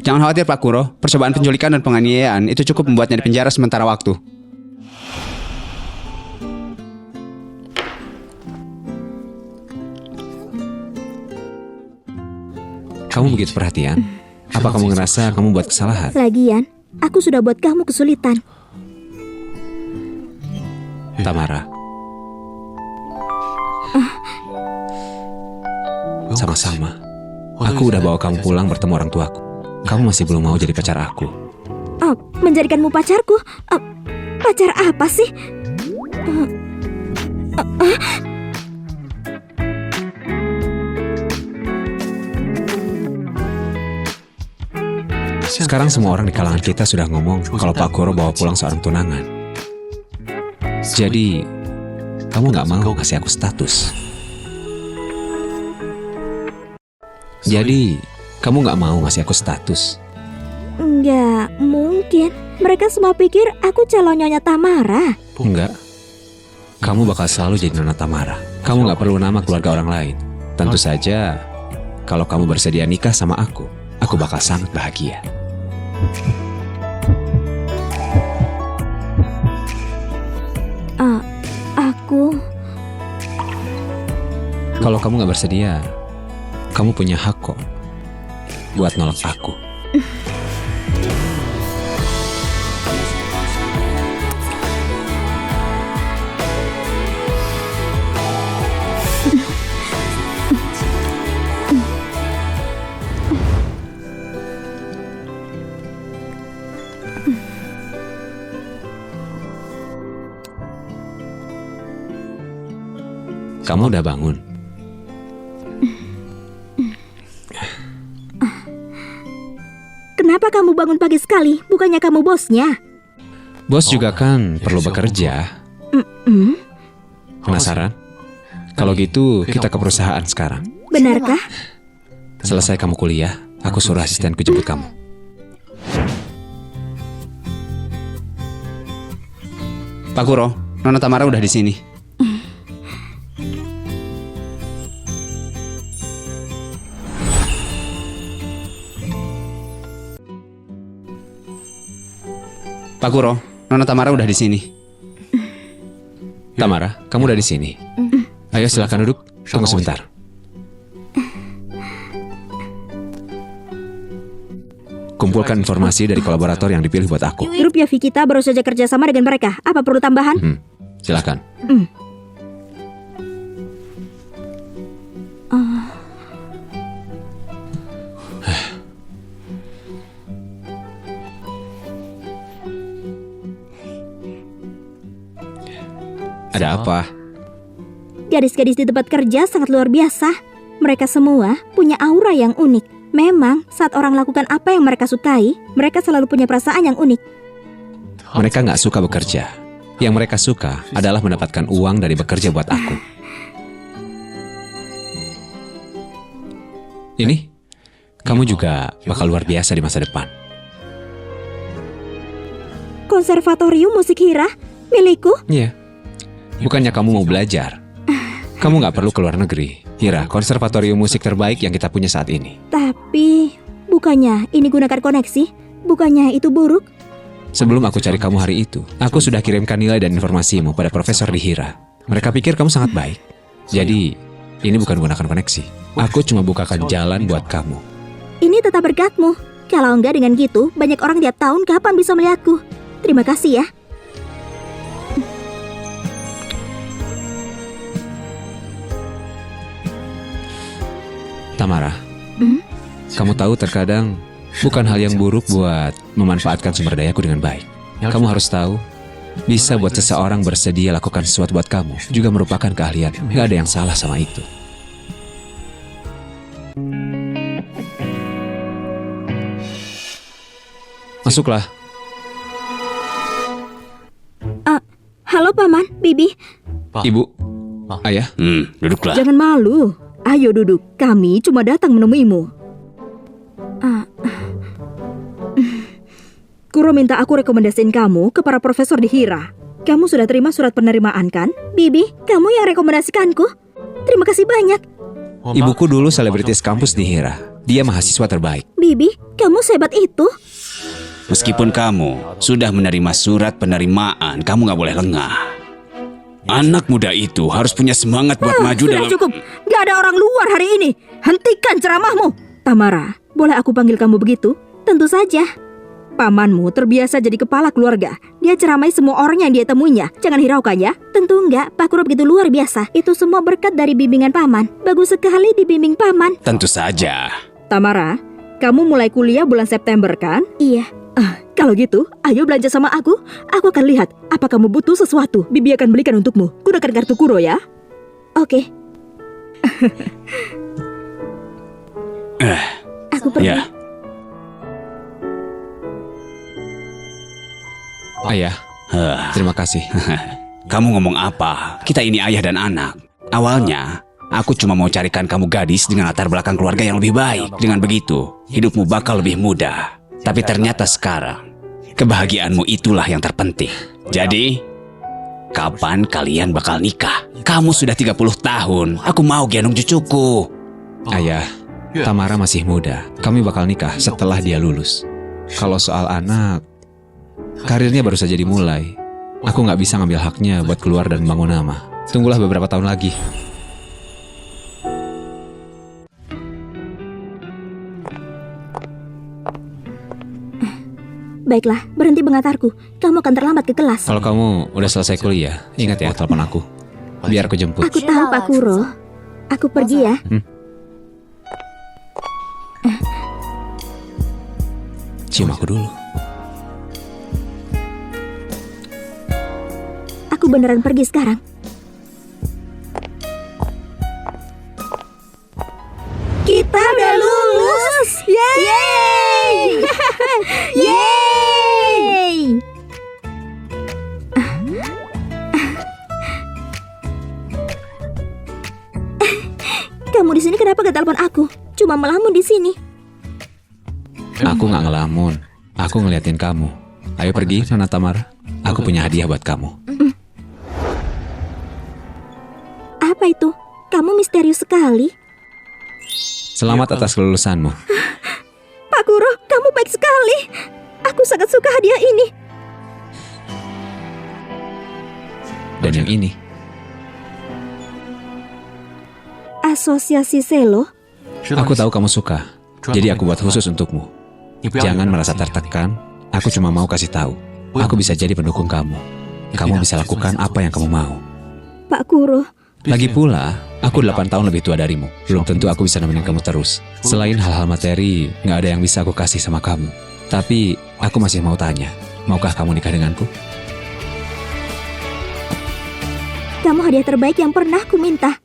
Jangan khawatir Pak Kuro, percobaan penculikan dan penganiayaan itu cukup membuatnya di penjara sementara waktu. Kamu begitu perhatian? Apa kamu ngerasa kamu buat kesalahan? Lagian, aku sudah buat kamu kesulitan. Tamara. Sama-sama. Aku udah bawa kamu pulang bertemu orang tuaku. Kamu masih belum mau jadi pacar aku. Menjadikanmu pacarku? Pacar apa sih? Sekarang semua orang di kalangan kita sudah ngomong kalau Pak Kuro bawa pulang seorang tunangan. Jadi, kamu nggak mau kasih aku status. Jadi, kamu nggak mau ngasih aku status. Nggak mungkin. Mereka semua pikir aku calon Nyonya Tamara. Enggak. Kamu bakal selalu jadi Nona Tamara. Kamu nggak perlu nama keluarga orang lain. Tentu saja, kalau kamu bersedia nikah sama aku bakal sangat bahagia. Aku... Kalau kamu nggak bersedia, kamu punya hak kok buat nolak aku. Kamu udah bangun? Kenapa kamu bangun pagi sekali? Bukannya kamu bosnya? Bos juga kan perlu bekerja. Penasaran? Kalau gitu kita ke perusahaan sekarang. Benarkah? Selesai kamu kuliah, aku suruh asistenku jemput kamu. Pak Kuro, Nona Tamara udah di sini. Pak Kuro, Nona Tamara udah di sini. Tamara, kamu udah di sini. Ayo silakan duduk. Tunggu sebentar. Kumpulkan informasi dari kolaborator yang dipilih buat aku. Grup Yavi kita baru saja kerjasama dengan mereka. Apa perlu tambahan? Silakan. Ada apa? Gadis-gadis di tempat kerja sangat luar biasa. Mereka semua punya aura yang unik. Memang saat orang lakukan apa yang mereka sukai, mereka selalu punya perasaan yang unik. Mereka nggak suka bekerja. Yang mereka suka adalah mendapatkan uang dari bekerja buat aku. Ini, kamu juga bakal luar biasa di masa depan. Konservatorium Musik Hira milikku? Iya. Bukannya kamu mau belajar. Kamu nggak perlu keluar negeri. Hira, konservatorium musik terbaik yang kita punya saat ini. Tapi, bukannya ini gunakan koneksi? Bukannya itu buruk? Sebelum aku cari kamu hari itu, aku sudah kirimkan nilai dan informasimu pada profesor di Hira. Mereka pikir kamu sangat baik. Jadi, ini bukan gunakan koneksi. Aku cuma bukakan jalan buat kamu. Ini tetap berkatmu. Kalau enggak dengan gitu, banyak orang tiap tahun kapan bisa melihatku. Terima kasih ya. Tamara, kamu tahu terkadang bukan hal yang buruk buat memanfaatkan sumber dayaku dengan baik. Kamu harus tahu, bisa buat seseorang bersedia lakukan sesuatu buat kamu juga merupakan keahlian. Gak ada yang salah sama itu. Masuklah. Halo Paman, Bibi. Ibu, ayah. Duduklah. Jangan malu. Ayo duduk, kami cuma datang menemuimu. Kuro minta aku rekomendasiin kamu ke para profesor di Hira. Kamu sudah terima surat penerimaan kan? Bibi, kamu yang rekomendasikanku. Terima kasih banyak. Ibuku dulu selebritis kampus di Hira. Dia mahasiswa terbaik. Bibi, kamu sehebat itu. Meskipun kamu sudah menerima surat penerimaan, kamu nggak boleh lengah. Anak muda itu harus punya semangat buat maju Sudah dalam... cukup. Gak ada orang luar hari ini. Hentikan ceramahmu. Tamara, boleh aku panggil kamu begitu? Tentu saja. Pamanmu terbiasa jadi kepala keluarga. Dia ceramai semua orang yang dia temuinya. Jangan hiraukan ya. Tentu enggak, Pak Kuro begitu luar biasa. Itu semua berkat dari bimbingan paman. Bagus sekali dibimbing paman. Tentu saja. Tamara, kamu mulai kuliah bulan September kan? Iya. Kalau gitu, ayo belanja sama aku. Aku akan lihat apa kamu butuh sesuatu. Bibi akan belikan untukmu. Gunakan kartu Kuro ya. Oke. Aku pergi. Ya, Ayah, terima kasih. kamu ngomong apa? Kita ini ayah dan anak. Awalnya, aku cuma mau carikan kamu gadis dengan latar belakang keluarga yang lebih baik. Dengan begitu, hidupmu bakal lebih mudah. Tapi ternyata sekarang, kebahagiaanmu itulah yang terpenting. Jadi, kapan kalian bakal nikah? Kamu sudah 30 tahun. Aku mau gendong cucuku. Ayah, Tamara masih muda. Kami bakal nikah setelah dia lulus. Kalau soal anak, karirnya baru saja dimulai. Aku nggak bisa ngambil haknya buat keluar dan bangun nama. Tunggulah beberapa tahun lagi. Baiklah, berhenti mengatarku. Kamu akan terlambat ke kelas. Kalau kamu udah selesai kuliah, ingat ya telepon aku. Biar aku jemput. Aku tahu, Pak Kuro. Aku pergi ya. Cium aku dulu. Aku beneran pergi sekarang. Kita udah lulus. Yeay! Yeay! Kamu di sini kenapa gak telepon aku? Cuma melamun di sini. Aku nggak ngelamun. Aku ngeliatin kamu. Ayo pergi, Nona Tamara. Aku punya hadiah buat kamu. Apa itu? Kamu misterius sekali. Selamat atas kelulusanmu. Pak Kuro, kamu baik sekali. Aku sangat suka hadiah ini. Dan yang ini. Asosiasi Selo. Aku tahu kamu suka. Jadi aku buat khusus untukmu. Jangan merasa tertekan. Aku cuma mau kasih tahu. Aku bisa jadi pendukung kamu. Kamu bisa lakukan apa yang kamu mau. Pak Kuro, Lagi pula, aku 8 tahun lebih tua darimu. Belum tentu aku bisa nemenin kamu terus. Selain hal-hal materi, nggak ada yang bisa aku kasih sama kamu. Tapi, aku masih mau tanya. Maukah kamu nikah denganku? kamu hadiah terbaik yang pernah ku minta.